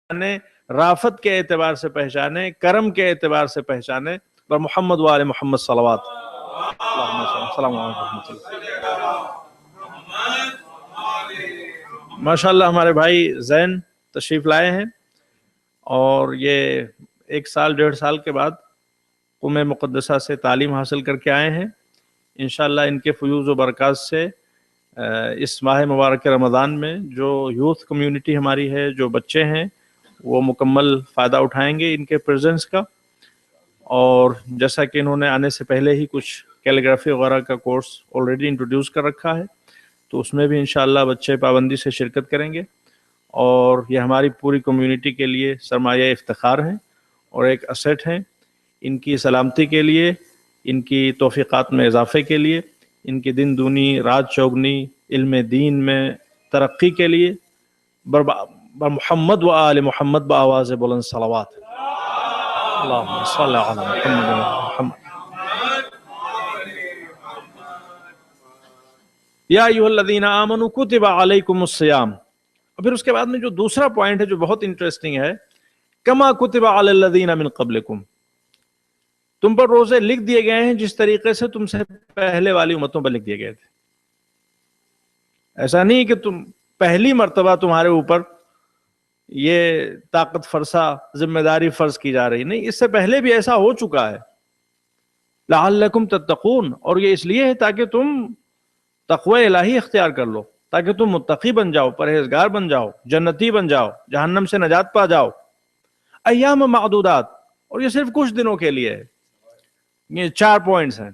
پہچانے، رافت کے اعتبار سے پہچانے، کرم کے اعتبار سے پہچانے، اور محمد وآل محمد صلوات السلام علیکم۔ ماشاء اللہ ہمارے بھائی زین تشریف لائے ہیں، اور یہ 1 سال 1.5 سال کے بعد قم مقدسہ سے تعلیم حاصل کر کے آئے ہیں۔ انشاءاللہ ان کے فیوز و برکات سے اس ماہ مبارک رمضان میں جو یوتھ کمیونٹی ہماری ہے، جو بچے ہیں، وہ مکمل فائدہ اٹھائیں گے ان کے پریزنس کا۔ اور جیسا کہ انہوں نے آنے سے پہلے ہی کچھ کیلیگرافی وغیرہ کا کورس آلریڈی انٹروڈیوس کر رکھا ہے، تو اس میں بھی انشاءاللہ بچے پابندی سے شرکت کریں گے، اور یہ ہماری پوری کمیونٹی کے لیے سرمایہ افتخار ہیں اور ایک اسیٹ ہیں۔ ان کی سلامتی کے لیے، ان کی توفیقات میں اضافے کے لیے، ان کی دن دونی رات چوگنی علم دین میں ترقی کے لیے محمد و آل محمد بآواز بلند صلوات اللہم صل علی محمد و محمد۔ یا ایھا الذین آمنوا کتب علیکم الصیام، اور پھر اس کے بعد میں جو دوسرا پوائنٹ ہے جو بہت انٹرسٹنگ ہے، کما کتب علی الذین من قبلکم، تم پر روزے لکھ دیے گئے ہیں جس طریقے سے تم سے پہلے والی امتوں پر لکھ دیے گئے تھے۔ ایسا نہیں کہ تم پہلی مرتبہ تمہارے اوپر یہ طاقت فرسا ذمہ داری فرض کی جا رہی، نہیں، اس سے پہلے بھی ایسا ہو چکا ہے۔ لعلکم تتقون، اور یہ اس لیے ہے تاکہ تم تقوی الہی اختیار کر لو، تاکہ تم متقی بن جاؤ، پرہیزگار بن جاؤ، جنتی بن جاؤ، جہنم سے نجات پا جاؤ۔ ایام معدودات، اور یہ صرف کچھ دنوں کے لیے ہے۔ یہ 4 پوائنٹس ہیں۔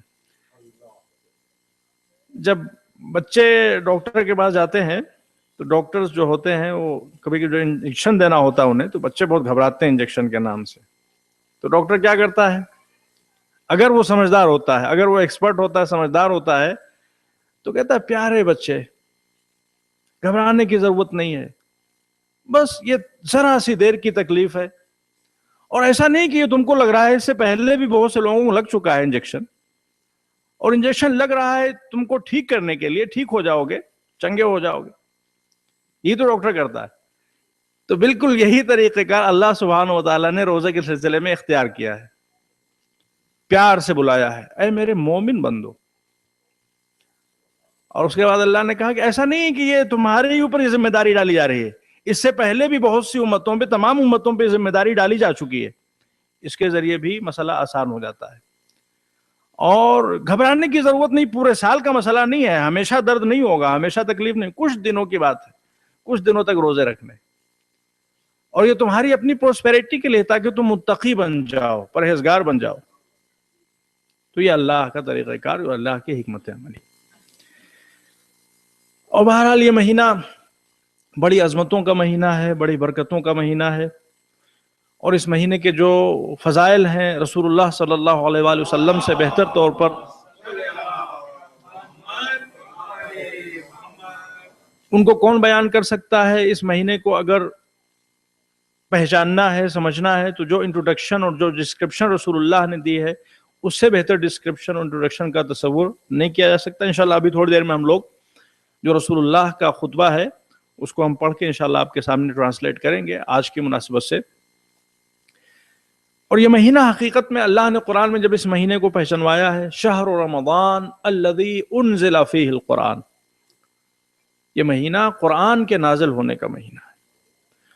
جب بچے ڈاکٹر کے پاس جاتے ہیں تو ڈاکٹرز جو ہوتے ہیں وہ کبھی جو انجیکشن دینا ہوتا ہے انہیں، تو بچے بہت گھبراتے ہیں انجیکشن کے نام سے۔ تو ڈاکٹر کیا کرتا ہے؟ اگر وہ سمجھدار ہوتا ہے، اگر وہ ایکسپرٹ ہوتا ہے، سمجھدار ہوتا ہے، تو کہتا ہے پیارے بچے، گھبرانے کی ضرورت نہیں ہے، بس یہ ذرا سی دیر کی تکلیف ہے، اور ایسا نہیں کہ یہ تم کو لگ رہا ہے، اس سے پہلے بھی بہت سے لوگوں کو لگ چکا ہے انجیکشن، اور انجیکشن لگ رہا ہے تم کو ٹھیک کرنے کے لیے، ٹھیک ہو جاؤ گے، چنگے ہو جاؤ گے، یہ تو ڈاکٹر کرتا ہے۔ تو بالکل یہی طریقہ کار اللہ سبحانہ و تعالیٰ نے روزے کے سلسلے میں اختیار کیا ہے، پیار سے بلایا ہے، اے میرے مومن بندو۔ اور اس کے بعد اللہ نے کہا کہ ایسا نہیں کہ یہ تمہارے ہی اوپر یہ ذمہ داری ڈالی جا رہی ہے، اس سے پہلے بھی بہت سی امتوں پہ، تمام امتوں پہ ذمہ داری ڈالی جا چکی ہے، اس کے ذریعے بھی مسئلہ آسان ہو جاتا ہے۔ اور گھبرانے کی ضرورت نہیں، پورے سال کا مسئلہ نہیں ہے، ہمیشہ درد نہیں ہوگا، ہمیشہ تکلیف نہیں، کچھ دنوں کی بات ہے، کچھ دنوں تک روزے رکھنے، اور یہ تمہاری اپنی پروسپیرٹی کے لیے، تاکہ تم متقی بن جاؤ، پرہیزگار بن جاؤ۔ تو یہ اللہ کا طریقہ کار اور اللہ کی حکمت عملی۔ اور بہرحال یہ مہینہ بڑی عظمتوں کا مہینہ ہے، بڑی برکتوں کا مہینہ ہے، اور اس مہینے کے جو فضائل ہیں رسول اللہ صلی اللہ علیہ وآلہ وسلم سے بہتر طور پر ان کو کون بیان کر سکتا ہے؟ اس مہینے کو اگر پہچاننا ہے، سمجھنا ہے، تو جو انٹروڈکشن اور جو ڈسکرپشن رسول اللہ نے دی ہے، اس سے بہتر ڈسکرپشن اور انٹروڈکشن کا تصور نہیں کیا جا سکتا۔ انشاءاللہ ابھی تھوڑی دیر میں ہم لوگ جو رسول اللہ کا خطبہ ہے اس کو ہم پڑھ کے انشاءاللہ آپ کے سامنے ٹرانسلیٹ کریں گے آج کی مناسبت سے۔ اور یہ مہینہ حقیقت میں اللہ نے قرآن میں جب اس مہینے کو پہچنوایا ہے، شہر رمضان الذی انزل فیہ القرآن، یہ مہینہ قرآن کے نازل ہونے کا مہینہ ہے۔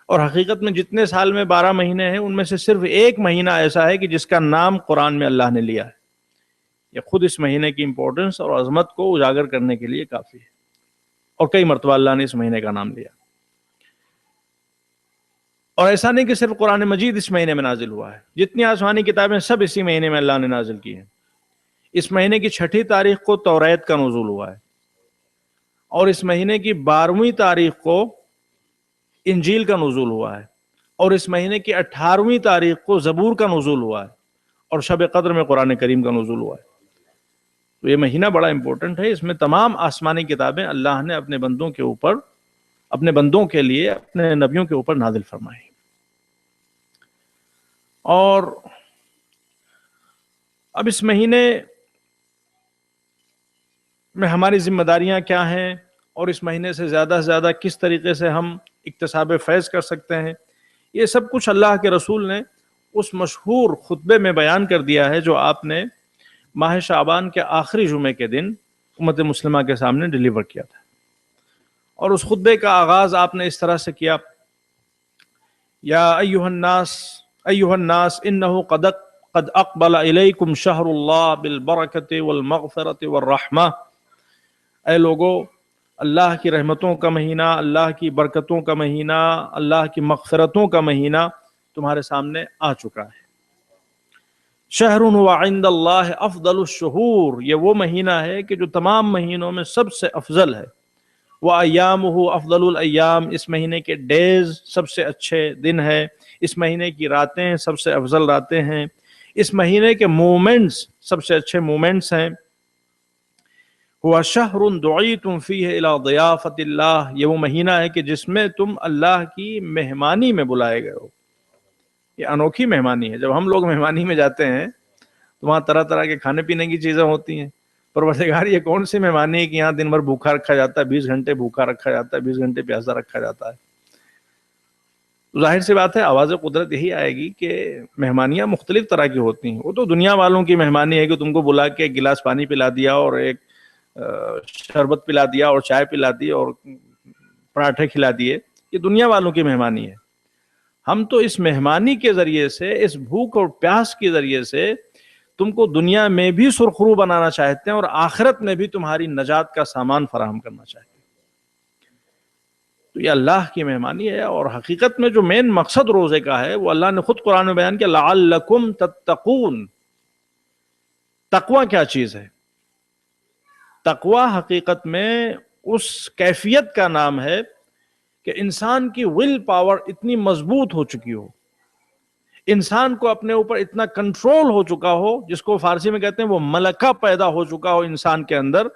اور حقیقت میں جتنے سال میں 12 مہینے ہیں، ان میں سے صرف ایک مہینہ ایسا ہے کہ جس کا نام قرآن میں اللہ نے لیا ہے۔ یہ خود اس مہینے کی امپورٹنس اور عظمت کو اجاگر کرنے کے لیے کافی ہے، اور کئی مرتبہ اللہ نے اس مہینے کا نام لیا۔ اور ایسا نہیں کہ صرف قرآن مجید اس مہینے میں نازل ہوا ہے، جتنی آسمانی کتابیں سب اسی مہینے میں اللہ نے نازل کی ہیں۔ اس مہینے کی 6 تاریخ کو توریت کا نزول ہوا ہے، اور اس مہینے کی 12ویں تاریخ کو انجیل کا نزول ہوا ہے، اور اس مہینے کی 18ویں تاریخ کو زبور کا نزول ہوا ہے، اور شب قدر میں قرآن کریم کا نزول ہوا ہے۔ تو یہ مہینہ بڑا امپورٹنٹ ہے، اس میں تمام آسمانی کتابیں اللہ نے اپنے بندوں کے اوپر، اپنے بندوں کے لیے، اپنے نبیوں کے اوپر نازل فرمائی۔ اور اب اس مہینے میں ہماری ذمہ داریاں کیا ہیں، اور اس مہینے سے زیادہ کس طریقے سے ہم اکتساب فیض کر سکتے ہیں، یہ سب کچھ اللہ کے رسول نے اس مشہور خطبے میں بیان کر دیا ہے جو آپ نے ماہ شعبان کے آخری جمعے کے دن امت مسلمہ کے سامنے ڈیلیور کیا تھا. اور اس خطبے کا آغاز آپ نے اس طرح سے کیا: یا ایھا الناس انہ قد اقبل الیکم شہر اللہ بالبرکۃ والمغفرۃ والرحمہ. اے لوگو، اللہ کی رحمتوں کا مہینہ، اللہ کی برکتوں کا مہینہ، اللہ کی مغفرتوں کا مہینہ تمہارے سامنے آ چکا ہے. شہر وعند اللہ افضل الشہور، یہ وہ مہینہ ہے کہ جو تمام مہینوں میں سب سے افضل ہے. وَأَيَّامُهُ أَفْضَلُ الْأَيَّامِ، اس مہینے کے ڈیز سب سے اچھے دن ہے، اس مہینے کی راتیں سب سے افضل راتیں ہیں، اس مہینے کے مومنٹس سب سے اچھے مومنٹس ہیں. هُوَ شَهْرٌ دُعِيتُمْ فِيهِ إِلَى ضِيَافَةِ اللَّهِ، یہ وہ مہینہ ہے کہ جس میں تم اللہ کی مہمانی میں بلائے گئے ہو. یہ انوکھی مہمانی ہے. جب ہم لوگ مہمانی میں جاتے ہیں تو وہاں طرح طرح کے کھانے پینے کی چیزیں ہوتی ہیں. پروردگار یہ کون سی مہمانی ہے کہ یہاں دن بھر بھوکا رکھا جاتا ہے، 20 گھنٹے بھوکا رکھا جاتا ہے، 20 گھنٹے پیاسا رکھا جاتا ہے. ظاہر سی بات ہے آواز قدرت یہی آئے گی کہ مہمانیاں مختلف طرح کی ہوتی ہیں. وہ تو دنیا والوں کی مہمانی ہے کہ تم کو بلا کے ایک گلاس پانی پلا دیا اور ایک شربت پلا دیا اور چائے پلا دی اور پراٹھے کھلا دیے. یہ دنیا والوں کی مہمانی ہے. ہم تو اس مہمانی کے ذریعے سے، اس بھوک اور پیاس کے ذریعے سے تم کو دنیا میں بھی سرخرو بنانا چاہتے ہیں اور آخرت میں بھی تمہاری نجات کا سامان فراہم کرنا چاہتے ہیں. تو یہ اللہ کی مہمانی ہے. اور حقیقت میں جو مین مقصد روزے کا ہے وہ اللہ نے خود قرآن میں بیان کیا: لعلکم تتقون. تقوی کیا چیز ہے؟ تقوی حقیقت میں اس کیفیت کا نام ہے کہ انسان کی ول پاور اتنی مضبوط ہو چکی ہو، انسان کو اپنے اوپر اتنا کنٹرول ہو چکا ہو، جس کو فارسی میں کہتے ہیں وہ ملکہ پیدا ہو چکا ہو انسان کے اندر،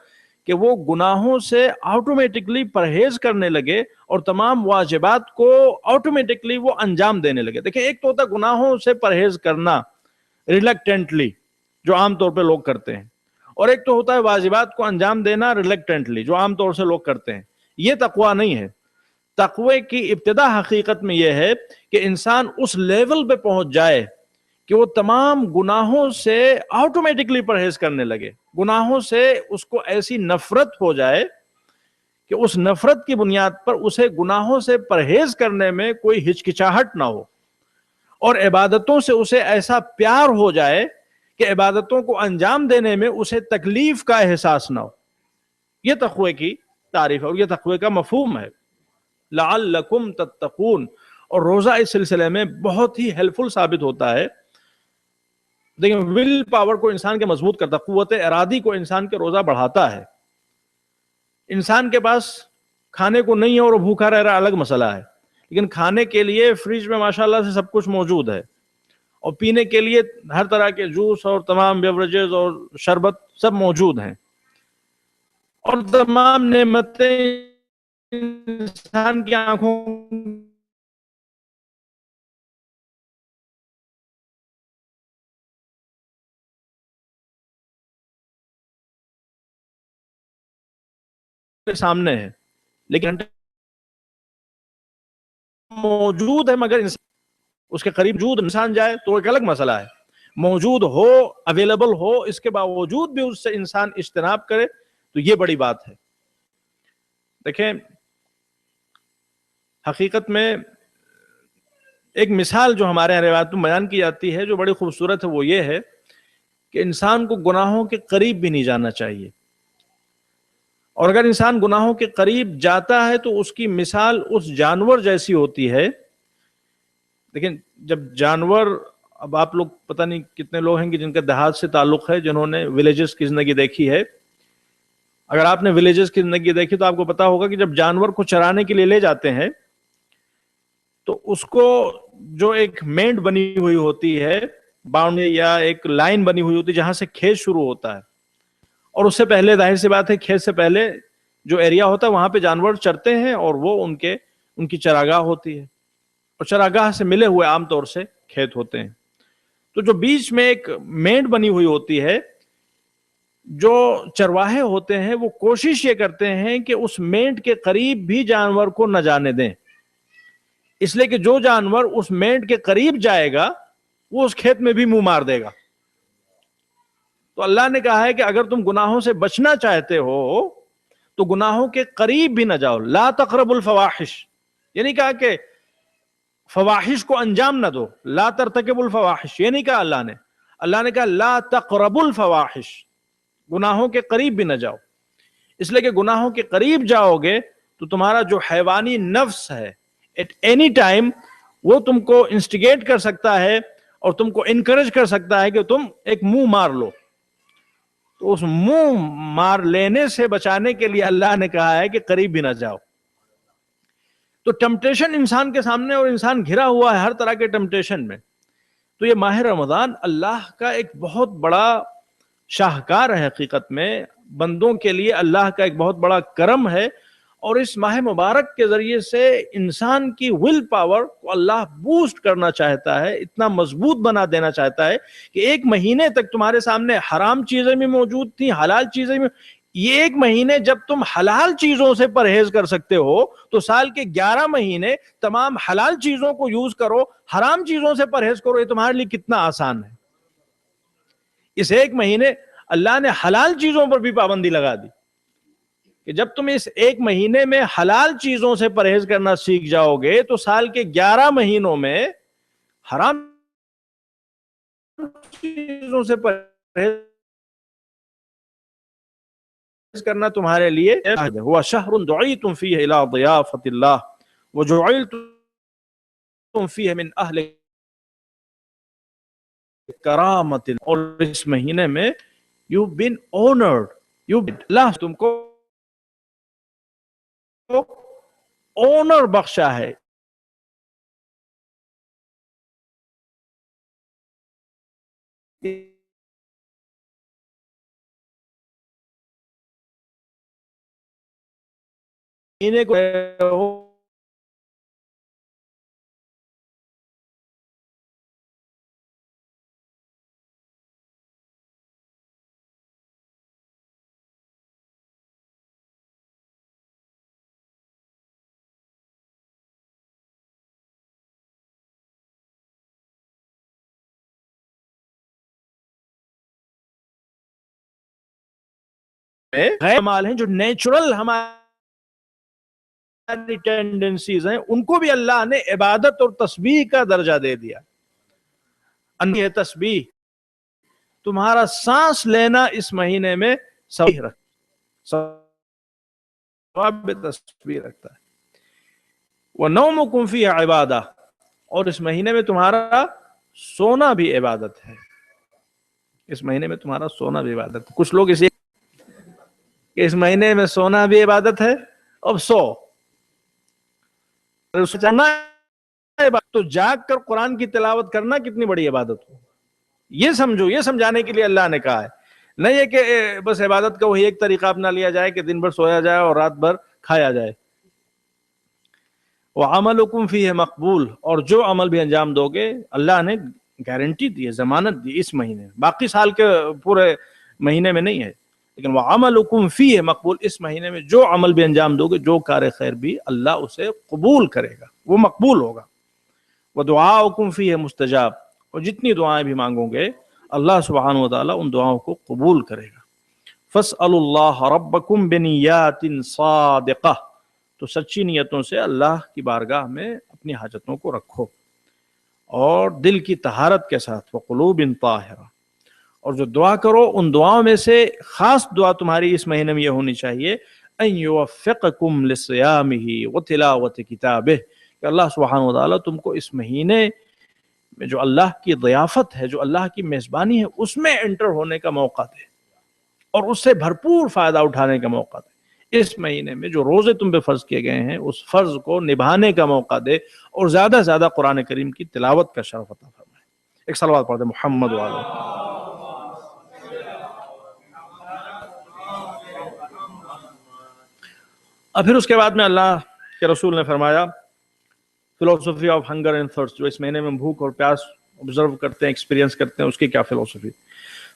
کہ وہ گناہوں سے آٹومیٹکلی پرہیز کرنے لگے اور تمام واجبات کو آٹومیٹکلی وہ انجام دینے لگے. دیکھیں، ایک تو ہوتا ہے گناہوں سے پرہیز کرنا ریلیکٹنٹلی، جو عام طور پہ لوگ کرتے ہیں، اور ایک تو ہوتا ہے واجبات کو انجام دینا ریلیکٹنٹلی، جو عام طور سے لوگ کرتے ہیں. یہ تقوی نہیں ہے. تقوی کی ابتدا حقیقت میں یہ ہے کہ انسان اس لیول پہ پہنچ جائے کہ وہ تمام گناہوں سے آٹومیٹکلی پرہیز کرنے لگے. گناہوں سے اس کو ایسی نفرت ہو جائے کہ اس نفرت کی بنیاد پر اسے گناہوں سے پرہیز کرنے میں کوئی ہچکچاہٹ نہ ہو، اور عبادتوں سے اسے ایسا پیار ہو جائے کہ عبادتوں کو انجام دینے میں اسے تکلیف کا احساس نہ ہو. یہ تقوی کی تعریف ہے اور یہ تقوی کا مفہوم ہے. لعلکم تتقون. اور روزہ اس سلسلے میں بہت ہی ہیلپ فل ثابت ہوتا ہے. دیکھیں، ول پاور کو انسان کے مضبوط کرتا، قوت ارادی کو انسان کے روزہ بڑھاتا ہے. انسان کے پاس کھانے کو نہیں ہے اور وہ بھوکا رہ رہا الگ مسئلہ ہے، لیکن کھانے کے لیے فریج میں ماشاءاللہ سے سب کچھ موجود ہے، اور پینے کے لیے ہر طرح کے جوس اور تمام بیوریجز اور شربت سب موجود ہیں، اور تمام نعمتیں انسان کی آنکھوں کے سامنے ہے، لیکن موجود ہے، مگر اس کے قریب موجود انسان جائے تو ایک الگ مسئلہ ہے. موجود ہو، اویلیبل ہو، اس کے باوجود بھی اس سے انسان اجتناب کرے تو یہ بڑی بات ہے. دیکھیں، حقیقت میں ایک مثال جو ہمارے یہاں روایت میں بیان کی جاتی ہے جو بڑی خوبصورت ہے، وہ یہ ہے کہ انسان کو گناہوں کے قریب بھی نہیں جانا چاہیے، اور اگر انسان گناہوں کے قریب جاتا ہے تو اس کی مثال اس جانور جیسی ہوتی ہے. لیکن جب جانور، اب آپ لوگ پتہ نہیں کتنے لوگ ہیں کہ جن کا دیہات سے تعلق ہے، جنہوں نے ولیجز کی زندگی دیکھی ہے. اگر آپ نے ولیجز کی زندگی دیکھی تو آپ کو پتا ہوگا کہ جب جانور کو چرانے کے لیے لے جاتے ہیں تو اس کو جو ایک مینڈ بنی ہوئی ہوتی ہے، باؤنڈری یا ایک لائن بنی ہوئی ہوتی ہے جہاں سے کھیت شروع ہوتا ہے، اور اس سے پہلے ظاہر سی بات ہے کھیت سے پہلے جو ایریا ہوتا ہے وہاں پہ جانور چرتے ہیں، اور وہ ان کی چراگاہ ہوتی ہے، اور چراگاہ سے ملے ہوئے عام طور سے کھیت ہوتے ہیں. تو جو بیچ میں ایک مینڈ بنی ہوئی ہوتی ہے، جو چرواہے ہوتے ہیں وہ کوشش یہ کرتے ہیں کہ اس مینڈ کے قریب بھی جانور کو نہ جانے دیں، اس لیے کہ جو جانور اس مینٹ کے قریب جائے گا وہ اس کھیت میں بھی منہ مار دے گا. تو اللہ نے کہا ہے کہ اگر تم گناہوں سے بچنا چاہتے ہو تو گناہوں کے قریب بھی نہ جاؤ. لا تقربوا الفواحش، یہ نہیں کہا کہ فواحش کو انجام نہ دو. لا ترتکبوا الفواحش یہ نہیں کہا اللہ نے. اللہ نے کہا لا تقربوا الفواحش، گناہوں کے قریب بھی نہ جاؤ. اس لیے کہ گناہوں کے قریب جاؤ گے تو تمہارا جو حیوانی نفس ہے ایٹ اینی ٹائم وہ تم کو انسٹیگیٹ کر سکتا ہے اور تم کو انکریج کر سکتا ہے کہ تم ایک منہ مار لو. تو اس منہ مار لینے سے بچانے کے لیے اللہ نے کہا ہے کہ قریب بھی نہ جاؤ. تو ٹمپٹیشن انسان کے سامنے، اور انسان گھرا ہوا ہے ہر طرح کے ٹمپٹیشن میں. تو یہ ماہ رمضان اللہ کا ایک بہت بڑا شاہکار ہے، حقیقت میں بندوں کے لیے اللہ کا ایک بہت بڑا کرم ہے. اور اس ماہ مبارک کے ذریعے سے انسان کی ول پاور کو اللہ بوسٹ کرنا چاہتا ہے، اتنا مضبوط بنا دینا چاہتا ہے کہ ایک مہینے تک تمہارے سامنے حرام چیزیں بھی موجود تھیں، حلال چیزیں بھی. یہ ایک مہینے جب تم حلال چیزوں سے پرہیز کر سکتے ہو تو سال کے 11 مہینے تمام حلال چیزوں کو یوز کرو، حرام چیزوں سے پرہیز کرو. یہ تمہارے لیے کتنا آسان ہے. اس ایک مہینے اللہ نے حلال چیزوں پر بھی پابندی لگا دی کہ جب تم اس ایک مہینے میں حلال چیزوں سے پرہیز کرنا سیکھ جاؤ گے تو سال کے 11 مہینوں میں حرام چیزوں سے پرہیز کرنا تمہارے لیے ہوا شہر دعیتم فیہ الی ضیافت اللہ وجعلتم فیہ من اہل کرامت. اور اس مہینے میں you've been honored, اللہ تم کو آنر بخشا ہے. انہیں کو مال ہیں جو نیچرل ہماری ٹینڈنسیز ہیں ان کو بھی اللہ نے عبادت اور تسبیح کا درجہ دے دیا. یہ تسبیح تمہارا سانس لینا اس مہینے میں ثواب تسبیح رکھتا ہے. وَنَوْمُكُمْ فِيهَ عِبَادَةٌ، اور اس مہینے میں تمہارا سونا بھی عبادت ہے. اس مہینے میں تمہارا سونا بھی عبادت ہے. کچھ لوگ اس مہینے میں سونا بھی عبادت ہے. اب تو جاگ کر قرآن کی تلاوت کرنا کتنی بڑی عبادت ہو. یہ سمجھو، یہ سمجھانے کے لیے اللہ نے کہا ہے. نہیں ہے کہ بس عبادت کا وہی ایک طریقہ اپنا لیا جائے کہ دن بھر سویا جائے اور رات بھر کھایا جائے. وَعَمَلُكُمْ فِيهِ مَقْبُولٌ، اور جو عمل بھی انجام دو گے اللہ نے گارنٹی دی ہے، ضمانت دی اس مہینے، باقی سال کے پورے مہینے میں نہیں ہے. لیکن وَعَمَلُكُمْ فِيهِ مَقْبُولٌ، اس مہینے میں جو عمل بھی انجام دو گے، جو کار خیر بھی، اللہ اسے قبول کرے گا، وہ مقبول ہوگا. وَدُعَاؤُكُمْ فِيهِ مُسْتَجَابٌ، اور جتنی دعائیں بھی مانگو گے اللہ سبحانہ وتعالی ان دعاؤں کو قبول کرے گا. فَاسْأَلُوا اللَّهَ رَبَّكُمْ بِنِيَّاتٍ صَادِقَةٍ، تو سچی نیتوں سے اللہ کی بارگاہ میں اپنی حاجتوں کو رکھو اور دل کی طہارت کے ساتھ. وَقُلُوبٍ طَاهِرَةٍ، اور جو دعا کرو ان دعاؤں میں سے خاص دعا تمہاری اس مہینے میں یہ ہونی چاہیے ان یوفقکم لصیامہ وتلاوت کتابہ، کہ اللہ سبحانہ وتعالی تم کو اس مہینے میں جو اللہ کی ضیافت ہے، جو اللہ کی میزبانی ہے، اس میں انٹر ہونے کا موقع دے اور اس سے بھرپور فائدہ اٹھانے کا موقع دے. اس مہینے میں جو روزے تم پہ فرض کیے گئے ہیں اس فرض کو نبھانے کا موقع دے اور زیادہ سے زیادہ قرآن کریم کی تلاوت کا شرف عطا فرمائے. ایک صلوات پڑھتے محمد والے. اور پھر اس کے بعد میں اللہ کے رسول نے فرمایا فلسفی آف ہنگر اینڈ تھرسٹ، جو اس مہینے میں بھوک اور پیاس آبزرو کرتے ہیں، ایکسپیرینس کرتے ہیں، اس کی کیا فلسفی.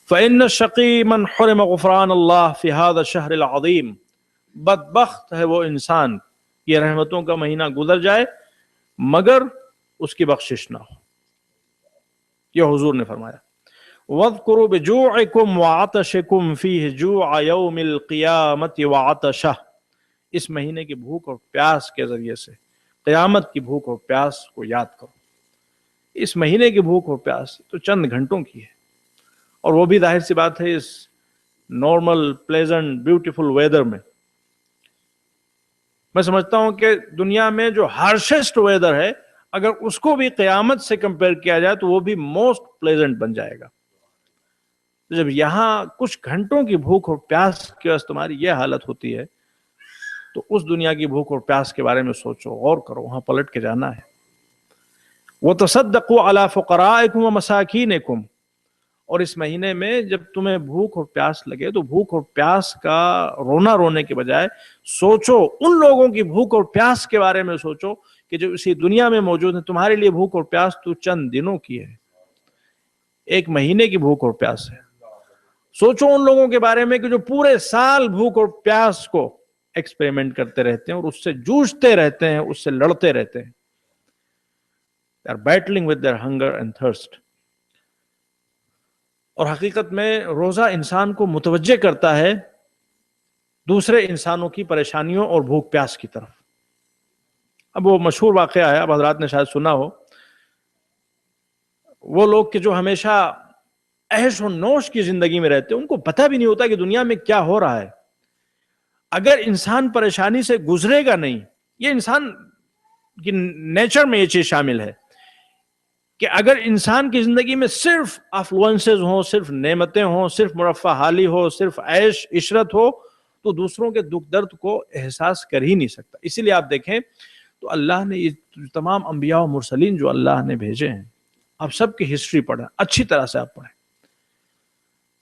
فَإِنَّ الشَّقِيَّ مَنْ حُرِمَ غُفْرَانَ اللَّهِ فِي هَذَا الشَّهْرِ الْعَظِيمِ، بدبخت ہے وہ انسان، یہ رحمتوں کا مہینہ گزر جائے مگر اس کی بخشش نہ ہو. یہ حضور نے فرمایا وَاذْكُرُوا بِجُوعِكُمْ وَعَطَشِكُمْ فِيهِ جُوعَ يَوْمِ الْقِيَامَةِ وَعَطَشَهُ. اس مہینے کی بھوک اور پیاس کے ذریعے سے قیامت کی بھوک اور پیاس کو یاد کرو. اس مہینے کی بھوک اور پیاس تو چند گھنٹوں کی ہے، اور وہ بھی ظاہر سی بات ہے اس نارمل پلیزنٹ بیوٹیفل ویدر میں. میں سمجھتا ہوں کہ دنیا میں جو ہارشسٹ ویدر ہے اگر اس کو بھی قیامت سے کمپیئر کیا جائے تو وہ بھی موسٹ پلیزنٹ بن جائے گا. جب یہاں کچھ گھنٹوں کی بھوک اور پیاس کی وجہ سے تمہاری یہ حالت ہوتی ہے تو اس دنیا کی بھوک اور پیاس کے بارے میں سوچو، غور کرو، وہاں پلٹ کے جانا ہے. وَتَصَدَّقُوا عَلَى فُقَرَائِكُمْ وَمَسَاكِينِكُمْ. اور اس مہینے میں جب تمہیں بھوک اور پیاس لگے تو بھوک اور پیاس کا رونا رونے کے بجائے سوچو ان لوگوں کی بھوک اور پیاس کے بارے میں سوچو کہ جو اسی دنیا میں موجود ہیں. تمہارے لیے بھوک اور پیاس تو چند دنوں کی ہے، ایک مہینے کی بھوک اور پیاس ہے. سوچو ان لوگوں کے بارے میں کہ جو پورے سال بھوک اور پیاس کو ایکسپیریمنٹ کرتے رہتے ہیں اور اس سے جوجھتے رہتے ہیں، اس سے لڑتے رہتے ہیں. They are battling with their hunger and thirst. اور حقیقت میں روزہ انسان کو متوجہ کرتا ہے دوسرے انسانوں کی پریشانیوں اور بھوک پیاس کی طرف. اب وہ مشہور واقعہ ہے، اب حضرات نے شاید سنا ہو، وہ لوگ کہ جو ہمیشہ عیش و نوش کی زندگی میں رہتے ہیں، ان کو پتہ بھی نہیں ہوتا کہ دنیا میں کیا ہو رہا ہے. اگر انسان پریشانی سے گزرے گا نہیں، یہ انسان کی نیچر میں یہ چیز شامل ہے کہ اگر انسان کی زندگی میں صرف افلوئنسز ہوں، صرف نعمتیں ہوں، صرف مرفہ حالی ہو، صرف عیش عشرت ہو تو دوسروں کے دکھ درد کو احساس کر ہی نہیں سکتا. اسی لیے آپ دیکھیں تو اللہ نے یہ تمام انبیاء و مرسلین جو اللہ نے بھیجے ہیں، آپ سب کی ہسٹری پڑھیں، اچھی طرح سے آپ پڑھیں.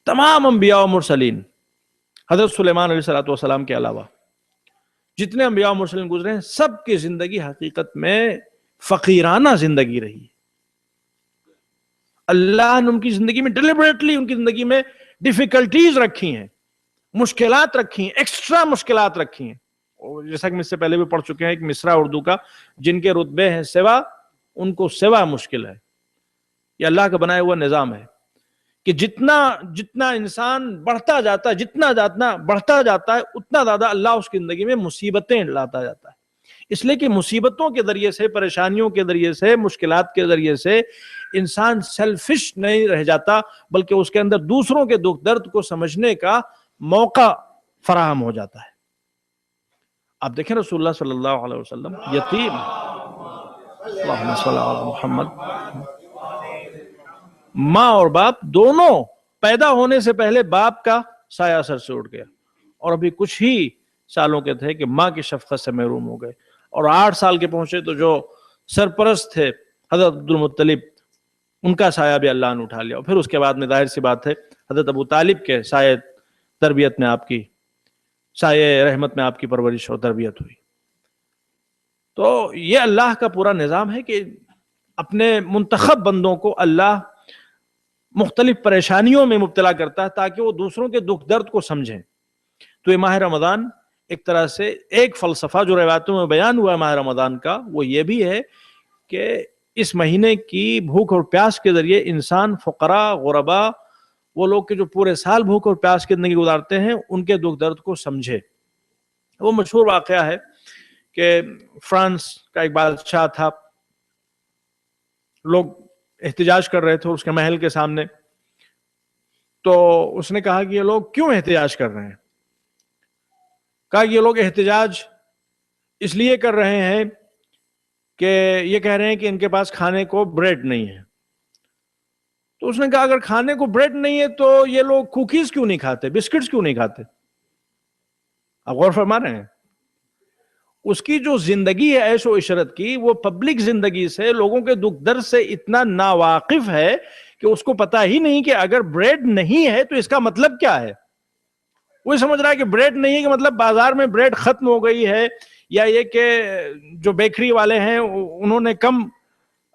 تمام انبیاء و مرسلین حضرت سلیمان علیہ الصلوۃ والسلام کے علاوہ جتنے انبیاء و مرسلین گزرے ہیں، سب کی زندگی حقیقت میں فقیرانہ زندگی رہی. اللہ نے ان کی زندگی میں ڈیلیبریٹلی ان کی زندگی میں ڈیفیکلٹیز رکھی ہیں، مشکلات رکھی ہیں، ایکسٹرا مشکلات رکھی ہیں. اور جیسا کہ اس سے پہلے بھی پڑھ چکے ہیں ایک مصرع اردو کا، جن کے رتبے ہیں سوا ان کو سوا مشکل ہے. یہ اللہ کا بنایا ہوا نظام ہے کہ جتنا انسان بڑھتا جاتا ہے، جتنا بڑھتا جاتا ہے اتنا زیادہ اللہ اس کی زندگی میں مصیبتیں لاتا جاتا ہے. اس لیے کہ مصیبتوں کے ذریعے سے، پریشانیوں کے ذریعے سے، مشکلات کے ذریعے سے انسان سیلفش نہیں رہ جاتا، بلکہ اس کے اندر دوسروں کے دکھ درد کو سمجھنے کا موقع فراہم ہو جاتا ہے. آپ دیکھیں رسول اللہ صلی اللہ علیہ وسلم یتیم، اللہم صلی علی محمد، ماں اور باپ دونوں پیدا ہونے سے پہلے باپ کا سایہ سر سے اٹھ گیا، اور ابھی کچھ ہی سالوں کے تھے کہ ماں کی شفقت سے محروم ہو گئے. اور 8 سال کے پہنچے تو جو سرپرست تھے حضرت عبد المطلب، ان کا سایہ بھی اللہ نے اٹھا لیا. اور پھر اس کے بعد میں ظاہر سی بات ہے حضرت ابو طالب کے سایہ تربیت میں، آپ کی سایہ رحمت میں آپ کی پرورش اور تربیت ہوئی. تو یہ اللہ کا پورا نظام ہے کہ اپنے منتخب بندوں کو اللہ مختلف پریشانیوں میں مبتلا کرتا ہے تاکہ وہ دوسروں کے دکھ درد کو سمجھیں. تو یہ ماہ رمضان ایک طرح سے ایک فلسفہ جو روایتوں میں بیان ہوا ہے ماہ رمضان کا، وہ یہ بھی ہے کہ اس مہینے کی بھوک اور پیاس کے ذریعے انسان فقراء، غرباء، وہ لوگ کہ جو پورے سال بھوک اور پیاس کی زندگی گزارتے ہیں، ان کے دکھ درد کو سمجھے. وہ مشہور واقعہ ہے کہ فرانس کا ایک بادشاہ تھا، لوگ احتجاج کر رہے تھے اس کے محل کے سامنے. تو اس نے کہا کہ یہ لوگ کیوں احتجاج کر رہے ہیں؟ کہا کہ یہ لوگ احتجاج اس لیے کر رہے ہیں کہ یہ کہہ رہے ہیں کہ ان کے پاس کھانے کو بریڈ نہیں ہے. تو اس نے کہا اگر کھانے کو بریڈ نہیں ہے تو یہ لوگ کوکیز کیوں نہیں کھاتے، بسکٹس کیوں نہیں کھاتے؟ آپ غور فرما رہے ہیں؟ اس کی جو زندگی ہے عیش و عشرت کی، وہ پبلک زندگی سے، لوگوں کے دکھ درد سے اتنا ناواقف ہے کہ اس کو پتا ہی نہیں کہ اگر بریڈ نہیں ہے تو اس کا مطلب کیا ہے. وہ سمجھ رہا ہے کہ بریڈ نہیں ہے کہ مطلب بازار میں بریڈ ختم ہو گئی ہے، یا یہ کہ جو بیکری والے ہیں انہوں نے کم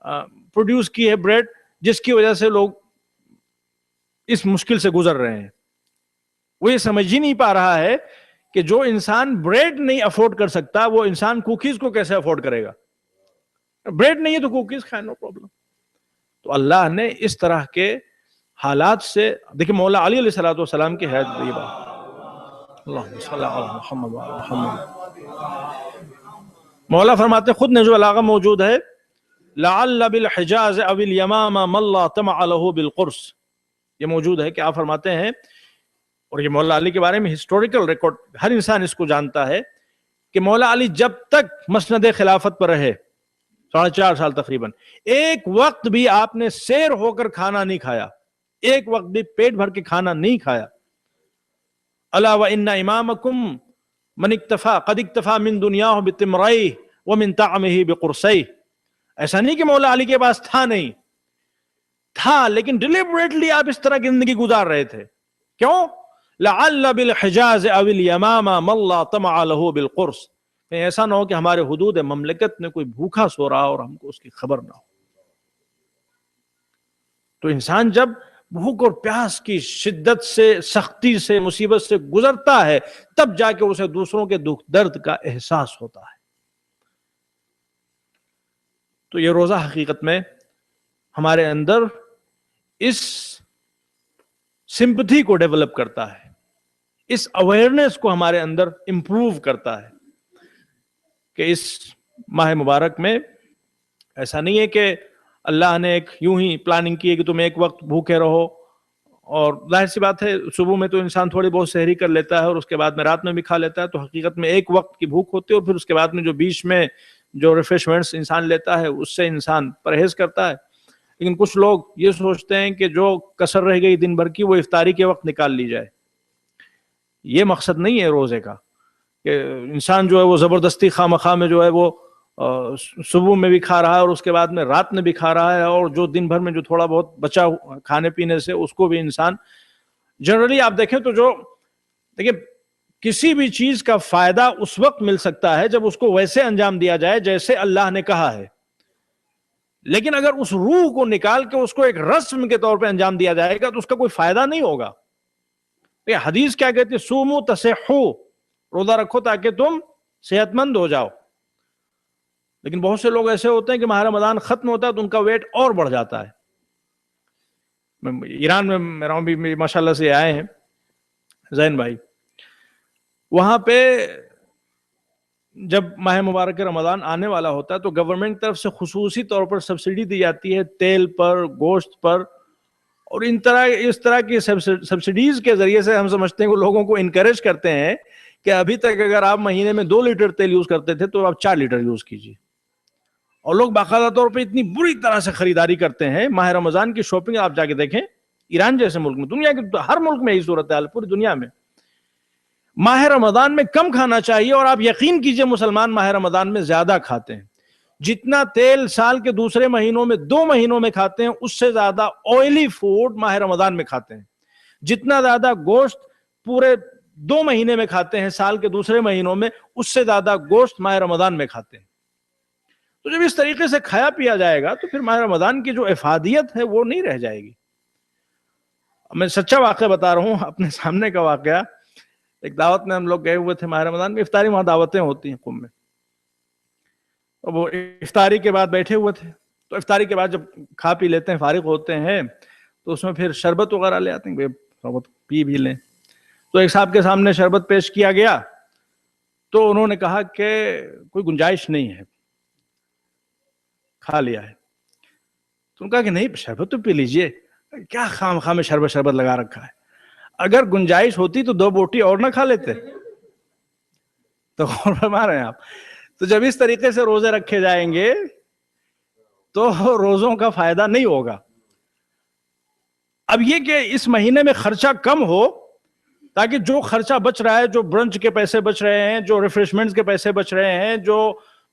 پروڈیوس کی ہے بریڈ، جس کی وجہ سے لوگ اس مشکل سے گزر رہے ہیں. وہ یہ سمجھ ہی نہیں پا رہا ہے کہ جو انسان بریڈ نہیں افورڈ کر سکتا، وہ انسان کوکیز کو کیسے افورڈ کرے گا. بریڈ نہیں ہے تو کوکیز کھائیں، نو پرابلم. تو اللہ نے اس طرح کے حالات سے، دیکھیں مولا علی علیہ الصلوۃ والسلام کی حیات طیبہ، اللہم صلی علی محمد وعلی محمد. مولا فرماتے خود نجو بلاغہ موجود ہے، لعل بالحجاز او الیمامہ من لا طمع له بالقرص، یہ موجود ہے کہ آپ فرماتے ہیں، اور یہ مولا علی کے بارے میں ہسٹوریکل ریکارڈ، ہر انسان اس کو جانتا ہے کہ مولا علی جب تک مسند خلافت پر رہے 4.5 سال تقریباً، ایک وقت بھی آپ نے سیر ہو کر کھانا نہیں کھایا، ایک وقت بھی پیٹ بھر کے کھانا نہیں کھایا. الا وان امامکم من اکتفا قد اکتفا من دنیاہ بتمرئی ومن طعمہ بقرصئی. ایسا نہیں کہ مولا علی کے پاس تھا، نہیں تھا، لیکن ڈیلیبریٹلی آپ اس طرح کی زندگی گزار رہے تھے. کیوں؟ لعل بالحجاز او الیمامہ من لا طمع له بالقرص، ایسا نہ ہو کہ ہمارے حدود مملکت میں کوئی بھوکا سو رہا اور ہم کو اس کی خبر نہ ہو. تو انسان جب بھوک اور پیاس کی شدت سے، سختی سے، مصیبت سے گزرتا ہے، تب جا کے اسے دوسروں کے دکھ درد کا احساس ہوتا ہے. تو یہ روزہ حقیقت میں ہمارے اندر اس سمپتھی کو ڈیولپ کرتا ہے، اس اویئرنیس کو ہمارے اندر امپروو کرتا ہے کہ اس ماہ مبارک میں ایسا نہیں ہے کہ اللہ نے ایک یوں ہی پلاننگ کی ہے کہ تم ایک وقت بھوکے رہو، اور ظاہر سی بات ہے صبح میں تو انسان تھوڑی بہت سحری کر لیتا ہے اور اس کے بعد میں رات میں بھی کھا لیتا ہے، تو حقیقت میں ایک وقت کی بھوک ہوتی ہے، اور پھر اس کے بعد میں جو بیچ میں جو ریفریشمنٹس انسان لیتا ہے اس سے انسان پرہیز کرتا ہے. لیکن کچھ لوگ یہ سوچتے ہیں کہ جو کسر رہ گئی دن بھر کی وہ افطاری کے وقت نکال لی جائے. یہ مقصد نہیں ہے روزے کا کہ انسان جو ہے وہ زبردستی خواہ مخواہ میں جو ہے وہ صبح میں بھی کھا رہا ہے اور اس کے بعد میں رات میں بھی کھا رہا ہے، اور جو دن بھر میں جو تھوڑا بہت بچا کھانے پینے سے اس کو بھی انسان جنرلی آپ دیکھیں تو جو دیکھیں کسی بھی چیز کا فائدہ اس وقت مل سکتا ہے جب اس کو ویسے انجام دیا جائے جیسے اللہ نے کہا ہے. لیکن اگر اس روح کو نکال کے اس کو ایک رسم کے طور پہ انجام دیا جائے گا تو اس کا کوئی فائدہ نہیں ہوگا. حدیث کیا کہتی ہے؟ سومو تصحو، روزہ رکھو تاکہ تم صحت مند ہو جاؤ. لیکن بہت سے لوگ ایسے ہوتے ہیں کہ ماہ رمضان ختم ہوتا ہے تو ان کا ویٹ اور بڑھ جاتا ہے. ایران میں میرا بھی ماشاءاللہ سے آئے ہیں زین بھائی، وہاں پہ جب ماہ مبارک رمضان آنے والا ہوتا ہے تو گورنمنٹ کی طرف سے خصوصی طور پر سبسڈی دی جاتی ہے تیل پر، گوشت پر، اور اس طرح کی سبسڈیز کے ذریعے سے ہم سمجھتے ہیں کہ لوگوں کو انکریج کرتے ہیں کہ ابھی تک اگر آپ مہینے میں 2 لیٹر تیل یوز کرتے تھے تو آپ 4 لیٹر یوز کیجیے. اور لوگ باقاعدہ طور پہ اتنی بری طرح سے خریداری کرتے ہیں. ماہ رمضان کی شاپنگ آپ جا کے دیکھیں، ایران جیسے ملک میں، دنیا کے ہر ملک میں یہی صورت حال، پوری دنیا میں ماہ رمضان میں کم کھانا چاہیے، اور آپ یقین کیجئے مسلمان ماہ رمضان میں زیادہ کھاتے ہیں. جتنا تیل سال کے دوسرے مہینوں میں 2 مہینوں میں کھاتے ہیں اس سے زیادہ آئلی فوڈ ماہ رمضان میں کھاتے ہیں. جتنا زیادہ گوشت پورے 2 مہینے میں کھاتے ہیں سال کے دوسرے مہینوں میں، اس سے زیادہ گوشت ماہ رمضان میں کھاتے ہیں. تو جب اس طریقے سے کھایا پیا جائے گا تو پھر ماہ رمضان کی جو افادیت ہے وہ نہیں رہ جائے گی. میں سچا واقعہ بتا رہا ہوں، اپنے سامنے کا واقعہ. ایک دعوت میں ہم لوگ گئے ہوئے تھے ماہ رمضان میں، افطاری وہاں دعوتیں ہوتی ہیں قم میں. وہ افطاری کے بعد بیٹھے ہوئے تھے، تو افطاری کے بعد جب کھا پی لیتے ہیں، فارغ ہوتے ہیں، تو اس میں پھر شربت وغیرہ لے آتے ہیں، شربت پی بھی لیں. تو ایک صاحب کے سامنے شربت پیش کیا گیا تو انہوں نے کہا کہ کوئی گنجائش نہیں ہے، کھا لیا ہے. تو انہوں نے کہا کہ نہیں شربت تو پی لیجئے، کیا خام خام میں شربت لگا رکھا ہے، اگر گنجائش ہوتی تو 2 بوٹی اور نہ کھا لیتے. تو غور فرما رہے ہیں آپ. تو جب اس طریقے سے روزے رکھے جائیں گے تو روزوں کا فائدہ نہیں ہوگا. اب یہ کہ اس مہینے میں خرچہ کم ہو تاکہ جو خرچہ بچ رہا ہے، جو برنچ کے پیسے بچ رہے ہیں، جو ریفریشمنٹس کے پیسے بچ رہے ہیں، جو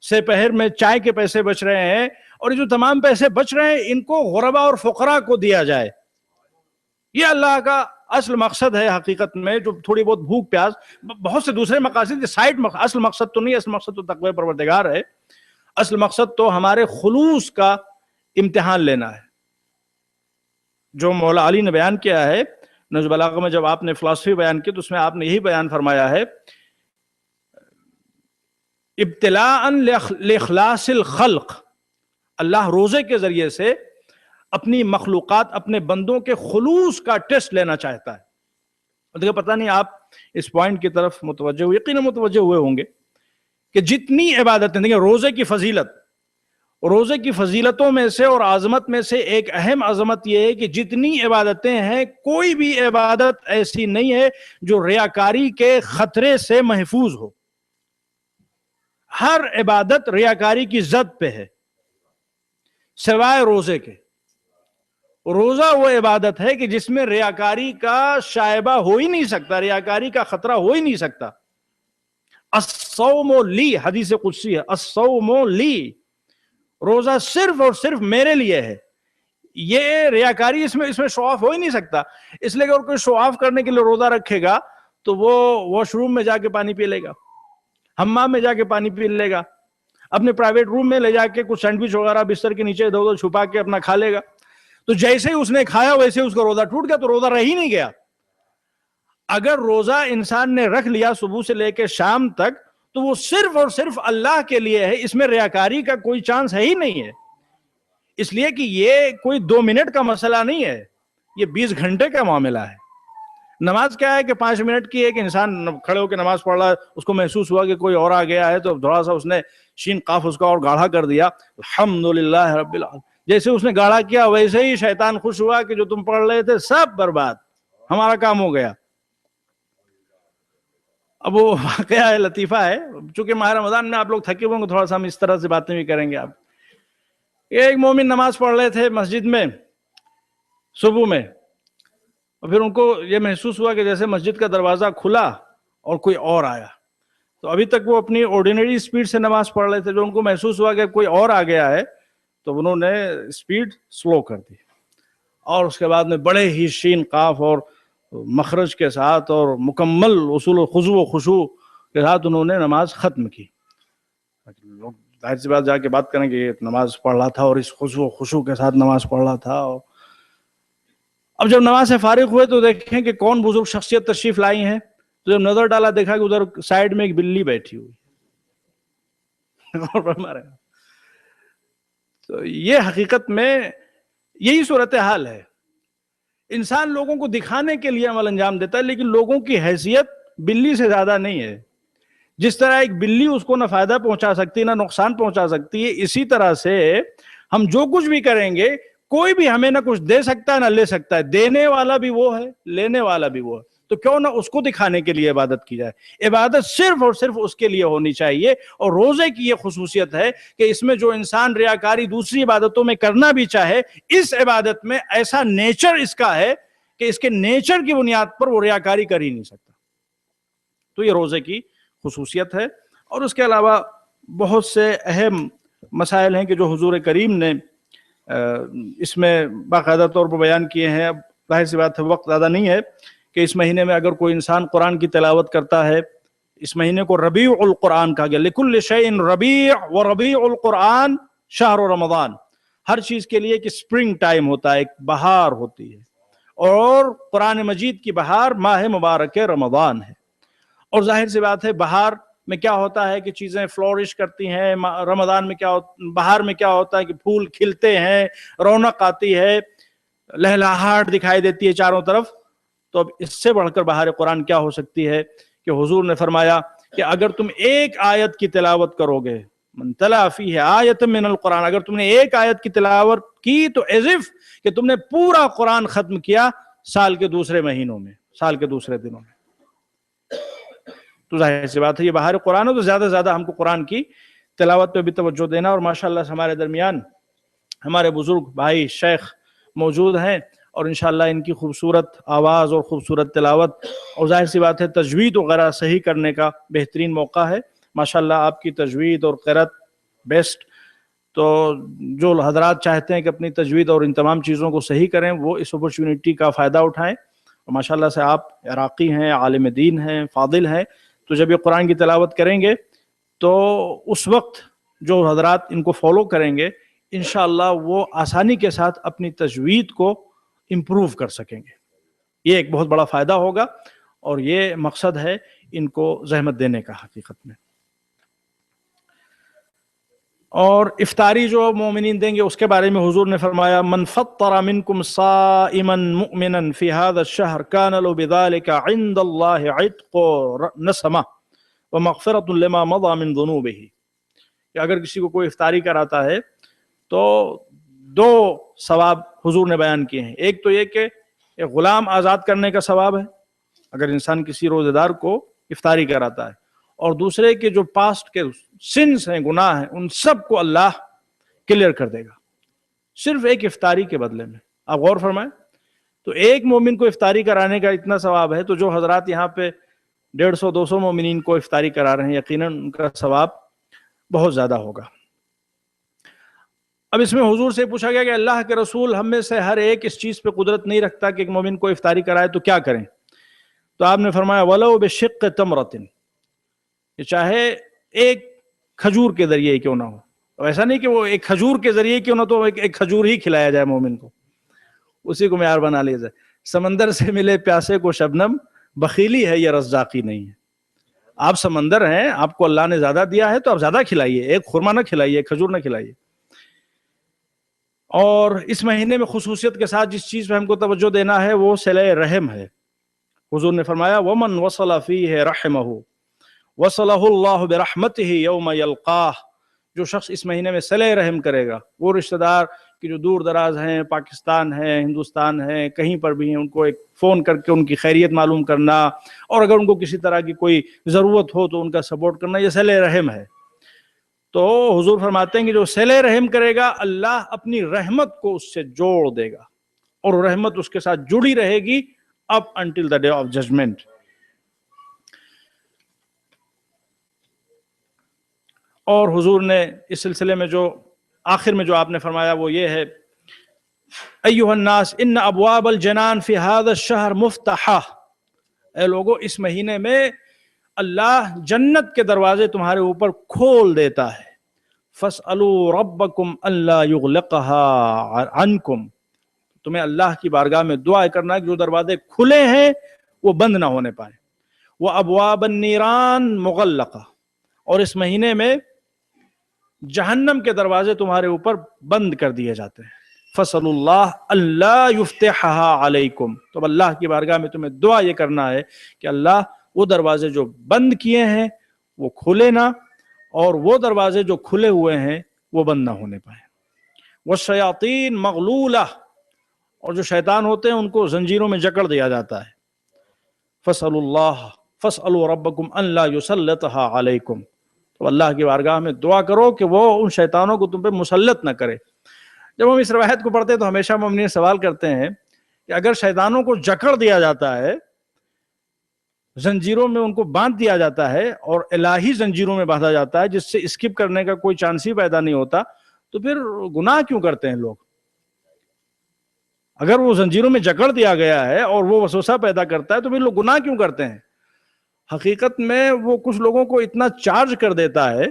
سپہر میں چائے کے پیسے بچ رہے ہیں، اور جو تمام پیسے بچ رہے ہیں ان کو غربا اور فقراء کو دیا جائے. یہ اللہ کا اصل مقصد ہے حقیقت میں. جو تھوڑی بہت بھوک پیاس، بہت سے دوسرے مقاصد سائڈ اصل مقصد تو نہیں، اصل مقصد تو تقوی پروردگار ہے. اصل مقصد تو ہمارے خلوص کا امتحان لینا ہے. جو مولا علی نے بیان کیا ہے نہج بلاغہ میں، جب آپ نے فلسفی بیان کی تو اس میں آپ نے یہی بیان فرمایا ہے، ابتلاء لاخلاص الخلق اللہ روزے کے ذریعے سے اپنی مخلوقات، اپنے بندوں کے خلوص کا ٹیسٹ لینا چاہتا ہے۔ دیکھیں پتہ نہیں آپ اس پوائنٹ کی طرف متوجہ ہوئے، یقیناً متوجہ ہوئے ہوں گے کہ جتنی عبادتیں، دیکھیں روزے کی فضیلت، روزے کی فضیلتوں میں سے اور عظمت میں سے ایک اہم عظمت یہ ہے کہ جتنی عبادتیں ہیں کوئی بھی عبادت ایسی نہیں ہے جو ریاکاری کے خطرے سے محفوظ ہو۔ ہر عبادت ریاکاری کی زد پہ ہے سوائے روزے کے۔ روزہ وہ عبادت ہے کہ جس میں ریاکاری کا شائبہ ہو ہی نہیں سکتا، ریاکاری کا خطرہ ہو ہی نہیں سکتا۔ الصوم لی، حدیث قدسی ہے، الصوم لی، روزہ صرف اور صرف میرے لیے ہے۔ یہ ریاکاری اس میں شو آف ہو ہی نہیں سکتا، اس لیے کہ اگر کوئی شو آف کرنے کے لیے روزہ رکھے گا تو وہ واش روم میں جا کے پانی پی لے گا، حمام میں جا کے پانی پی لے گا، اپنے پرائیویٹ روم میں لے جا کے کچھ سینڈوچ وغیرہ بستر کے نیچے ادھر ادھر چھپا کے اپنا کھا لے گا۔ تو جیسے ہی اس نے کھایا ویسے اس کا روزہ ٹوٹ گیا، تو روزہ رہ ہی نہیں گیا۔ اگر روزہ انسان نے رکھ لیا صبح سے لے کے شام تک تو وہ صرف اور صرف اللہ کے لیے ہے، اس میں ریاکاری کا کوئی چانس ہے ہی نہیں ہے۔ اس لیے کہ یہ کوئی 2 منٹ کا مسئلہ نہیں ہے، یہ 20 گھنٹے کا معاملہ ہے۔ نماز کیا ہے کہ 5 منٹ کی ایک انسان کھڑے ہو کے نماز پڑھ رہا ہے، اس کو محسوس ہوا کہ کوئی اور آ گیا ہے تو تھوڑا سا اس نے شین قاف اس کا اور گاڑھا کر دیا، الحمدللہ رب العالمین۔ جیسے اس نے گاڑھا کیا ویسے ہی شیطان خوش ہوا کہ جو تم پڑھ رہے تھے سب برباد، ہمارا کام ہو گیا۔ اب وہ واقعہ ہے، لطیفہ ہے، چونکہ ماہ رمضان میں آپ لوگ تھکے ہوئے ہوں گے، تھوڑا سا ہم اس طرح سے باتیں بھی کریں گے۔ آپ ایک مومن نماز پڑھ رہے تھے مسجد میں صبح میں، اور پھر ان کو یہ محسوس ہوا کہ جیسے مسجد کا دروازہ کھلا اور کوئی اور آیا۔ تو ابھی تک وہ اپنی آرڈینری سپیڈ سے نماز پڑھ رہے تھے، جو ان کو محسوس ہوا کہ کوئی اور آ گیا ہے تو انہوں نے سپیڈ سلو کر دی، اور اس کے بعد میں بڑے ہی شین قاف اور مخرج کے ساتھ اور مکمل اصول و خضوع و خشوع کے ساتھ انہوں نے نماز ختم کی۔ لوگ ظاہر سی بات جا کے بات کریں کہ یہ نماز پڑھ رہا تھا اور اس خضوع و خشوع کے ساتھ نماز پڑھ رہا تھا۔ اب جب نماز سے فارغ ہوئے تو دیکھیں کہ کون بزرگ شخصیت تشریف لائی ہیں، تو جب نظر ڈالا دیکھا کہ ادھر سائیڈ میں ایک بلی بیٹھی ہوئی۔ تو یہ حقیقت میں یہی صورتحال ہے۔ انسان لوگوں کو دکھانے کے لیے عمل انجام دیتا ہے، لیکن لوگوں کی حیثیت بلی سے زیادہ نہیں ہے۔ جس طرح ایک بلی اس کو نہ فائدہ پہنچا سکتی نہ نقصان پہنچا سکتی ہے، اسی طرح سے ہم جو کچھ بھی کریں گے کوئی بھی ہمیں نہ کچھ دے سکتا ہے نہ لے سکتا ہے، دینے والا بھی وہ ہے، لینے والا بھی وہ ہے۔ تو کیوں نہ اس کو دکھانے کے لیے عبادت کی جائے۔ عبادت صرف اور صرف اس کے لیے ہونی چاہیے، اور روزے کی یہ خصوصیت ہے کہ اس میں جو انسان ریاکاری دوسری عبادتوں میں کرنا بھی چاہے، اس عبادت میں ایسا نیچر اس کا ہے کہ اس کے نیچر کی بنیاد پر وہ ریاکاری کر ہی نہیں سکتا۔ تو یہ روزے کی خصوصیت ہے، اور اس کے علاوہ بہت سے اہم مسائل ہیں کہ جو حضور کریم نے اس میں باقاعدہ طور پر بیان کیے ہیں۔ اب ظاہر سی بات ہے وقت زیادہ نہیں ہے کہ اس مہینے میں اگر کوئی انسان قرآن کی تلاوت کرتا ہے، اس مہینے کو ربیع القرآن کہا گیا، لکل شیء ربیع وربیع القرآن شہر رمضان، ہر چیز کے لیے ایک سپرنگ ٹائم ہوتا ہے، ایک بہار ہوتی ہے، اور قرآن مجید کی بہار ماہ مبارک رمضان ہے۔ اور ظاہر سی بات ہے بہار میں کیا ہوتا ہے کہ چیزیں فلورش کرتی ہیں، رمضان میں کیا بہار میں کیا ہوتا ہے کہ پھول کھلتے ہیں، رونق آتی ہے، لہلہاہٹ دکھائی دیتی ہے چاروں طرف۔ تو اب اس سے بڑھ کر بہار قرآن کیا ہو سکتی ہے کہ حضور نے فرمایا کہ اگر تم ایک آیت کی تلاوت کرو گے، من تلا فیہ آیت من القرآن، اگر تم نے ایک آیت کی تلاوت کی تو as if کہ تم نے پورا قرآن ختم کیا سال کے دوسرے مہینوں میں، سال کے دوسرے دنوں میں۔ تو ظاہر سی بات ہے یہ بہار قرآن ہے، تو زیادہ سے زیادہ ہم کو قرآن کی تلاوت پہ بھی توجہ دینا۔ اور ماشاءاللہ سے ہمارے درمیان ہمارے بزرگ بھائی شیخ موجود ہیں، اور انشاءاللہ ان کی خوبصورت آواز اور خوبصورت تلاوت، اور ظاہر سی بات ہے تجوید وغیرہ صحیح کرنے کا بہترین موقع ہے۔ ماشاءاللہ آپ کی تجوید اور قرأت بیسٹ، تو جو حضرات چاہتے ہیں کہ اپنی تجوید اور ان تمام چیزوں کو صحیح کریں وہ اس اپرچونٹی کا فائدہ اٹھائیں۔ اور ماشاءاللہ سے آپ عراقی ہیں، عالم دین ہیں، فاضل ہیں، تو جب یہ قرآن کی تلاوت کریں گے تو اس وقت جو حضرات ان کو فالو کریں گے انشاءاللہ وہ آسانی کے ساتھ اپنی تجوید کو امپروو کر سکیں گے۔ یہ ایک بہت بڑا فائدہ ہوگا، اور یہ مقصد ہے ان کو زحمت دینے کا حقیقت میں۔ اور افطاری جو مومنین دیں گے اس کے بارے میں حضور نے فرمایا من فطر منکم صائما مؤمنا فی هذا الشهر كان له بذلك عند الله عتق نسمه ومغفرة لما مضى من ذنوبه، کہ اگر کسی کو کوئی افطاری کراتا ہے تو دو ثواب حضور نے بیان کیے ہیں. ایک تو یہ کہ ایک غلام آزاد کرنے کا ثواب ہے اگر انسان کسی روزے دار کو افطاری کراتا ہے، اور دوسرے کہ جو پاسٹ کے سنس ہیں، گناہ ہیں، ان سب کو اللہ کلیئر کر دے گا صرف ایک افطاری کے بدلے میں. آپ غور فرمائیں، تو ایک مومن کو افطاری کرانے کا اتنا ثواب ہے، تو جو حضرات یہاں پہ 150-200 مومنین کو افطاری کرا رہے ہیں یقیناً ان کا ثواب بہت زیادہ ہوگا. اب اس میں حضور سے پوچھا گیا کہ اللہ کے رسول، ہم میں سے ہر ایک اس چیز پہ قدرت نہیں رکھتا کہ ایک مومن کو افطاری کرائے تو کیا کریں؟ تو آپ نے فرمایا وَلَوْ بِشِقِّ تَمْرَةٍ، کہ چاہے ایک کھجور کے ذریعے کیوں نہ ہو. ایسا نہیں کہ وہ ایک کھجور کے ذریعے کیوں نہ، تو ایک کھجور ہی کھلایا جائے مومن کو، اسی کو معیار بنا لیا جائے. سمندر سے ملے پیاسے کو شبنم بخیلی ہے، یہ رزاقی نہیں ہے. آپ سمندر ہیں، آپ کو اللہ نے زیادہ دیا ہے تو آپ زیادہ کھلائیے، ایک خرما نہ کھلائیے، ایک کھجور نہ کھلائیے. اور اس مہینے میں خصوصیت کے ساتھ جس چیز پہ ہم کو توجہ دینا ہے وہ صلہ رحم ہے. حضور نے فرمایا وَمَنْ وَصَلَ فِيهِ رَحِمَهُ وَصَلَهُ اللَّهُ بِرَحْمَتِهِ يَوْمَ يَلْقَاهُ، جو شخص اس مہینے میں صلہ رحم کرے گا، وہ رشتہ دار کہ جو دور دراز ہیں، پاکستان ہے، ہندوستان ہے، کہیں پر بھی ہیں، ان کو ایک فون کر کے ان کی خیریت معلوم کرنا، اور اگر ان کو کسی طرح کی کوئی ضرورت ہو تو ان کا سپورٹ کرنا، یہ صلہ رحم ہے. تو حضور فرماتے ہیں کہ جو صلہ رحم کرے گا اللہ اپنی رحمت کو اس سے جوڑ دے گا، اور رحمت اس کے ساتھ جڑی رہے گی up until the day of judgment. اور حضور نے اس سلسلے میں جو آخر میں جو آپ نے فرمایا وہ یہ ہے ایھا الناس ان ابواب الجنان فی ھذا الشہر مفتحہ، اے لوگو اس مہینے میں اللہ جنت کے دروازے تمہارے اوپر کھول دیتا ہے. فاسألوا ربکم الا یغلقها عنکم، تمہیں اللہ کی بارگاہ میں دعا کرنا ہے کہ جو دروازے کھلے ہیں وہ بند نہ ہونے پائیں. وابواب النیران مغلقہ، اور اس مہینے میں جہنم کے دروازے تمہارے اوپر بند کر دیے جاتے ہیں. فصل اللہ اللہ یفتحها علیکم، تو اللہ کی بارگاہ میں تمہیں دعا یہ کرنا ہے کہ اللہ وہ دروازے جو بند کیے ہیں وہ کھولے نہ، اور وہ دروازے جو کھلے ہوئے ہیں وہ بند نہ ہونے پائیں. والشیاطین مغلولہ، اور جو شیطان ہوتے ہیں ان کو زنجیروں میں جکڑ دیا جاتا ہے. فاسألوا ربکم ان لا یسلطها علیکم، تو اللہ کی بارگاہ میں دعا کرو کہ وہ ان شیطانوں کو تم پہ مسلط نہ کرے. جب ہم اس روایت کو پڑھتے ہیں تو ہمیشہ مومنین سوال کرتے ہیں کہ اگر شیطانوں کو جکڑ دیا جاتا ہے، زنجیروں میں ان کو باندھ دیا جاتا ہے، اور الہی زنجیروں میں باندھا جاتا ہے جس سے اسکپ کرنے کا کوئی چانس ہی پیدا نہیں ہوتا، تو پھر گناہ کیوں کرتے ہیں لوگ؟ اگر وہ زنجیروں میں جکڑ دیا گیا ہے اور وہ وسوسہ پیدا کرتا ہے تو پھر لوگ گناہ کیوں کرتے ہیں؟ حقیقت میں وہ کچھ لوگوں کو اتنا چارج کر دیتا ہے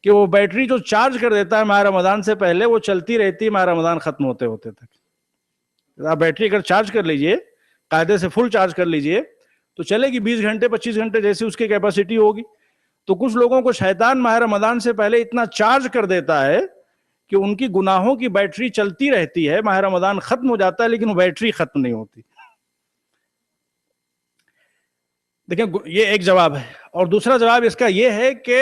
کہ وہ بیٹری جو چارج کر دیتا ہے ماہ رمضان سے پہلے وہ چلتی رہتی ہے ماہ رمضان ختم ہوتے ہوتے تک. آپ بیٹری اگر چارج کر لیجئے، قاعدے سے فل چارج کر لیجئے، تو چلے گی 20 گھنٹے 25 گھنٹے جیسی اس کی کیپیسٹی ہوگی. تو کچھ لوگوں کو شیطان ماہ رمضان سے پہلے اتنا چارج کر دیتا ہے کہ ان کی گناہوں کی بیٹری چلتی رہتی ہے، ماہ رمضان ختم ہو جاتا ہے لیکن وہ بیٹری ختم نہیں ہوتی. دیکھیں یہ ایک جواب ہے. اور دوسرا جواب اس کا یہ ہے کہ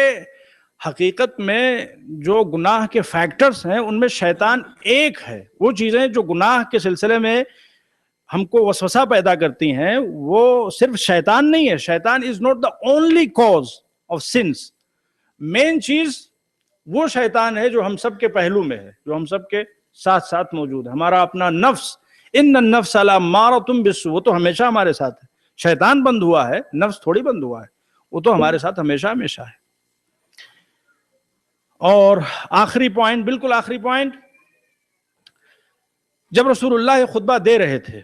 حقیقت میں جو گناہ کے فیکٹرز ہیں ان میں شیطان ایک ہے. وہ چیزیں جو گناہ کے سلسلے میں ہم کو وسوسہ پیدا کرتی ہیں وہ صرف شیطان نہیں ہے. شیطان is not the only cause of sins. مین چیز وہ شیطان ہے جو ہم سب کے پہلو میں ہے، جو ہم سب کے ساتھ ساتھ موجود ہے. ہمارا اپنا نفس، ان النفس لامارۃ بالسوء، وہ تو ہمیشہ ہمارے ساتھ ہے. شیطان بند ہوا ہے، نفس تھوڑی بند ہوا ہے، وہ تو ہمارے ساتھ ہمیشہ ہمیشہ ہے. اور آخری پوائنٹ، بالکل آخری پوائنٹ، جب رسول اللہ خطبہ دے رہے تھے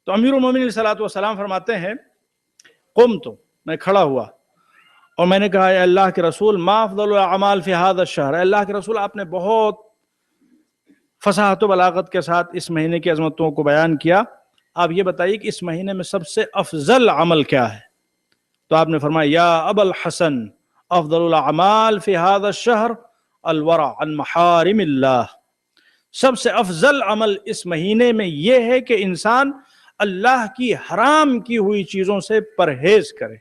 تو امیر المومنین علیہ الصلوۃ والسلام فرماتے ہیں قمت، میں کھڑا ہوا اور میں نے کہا اے اللہ کے رسول ما افضل الاعمال فی ھذا الشہر، اے اللہ کے رسول آپ نے بہت فصاحت و بلاغت کے ساتھ اس مہینے کی عظمتوں کو بیان کیا، آپ یہ بتائیے کہ اس مہینے میں سب سے افضل عمل کیا ہے؟ تو آپ نے فرمایا یا ابا الحسن افضل الاعمال فی ھذا الشہر الورع عن محارم اللہ. سب سے افضل عمل اس مہینے میں یہ ہے کہ انسان اللہ کی حرام کی ہوئی چیزوں سے پرہیز کرے.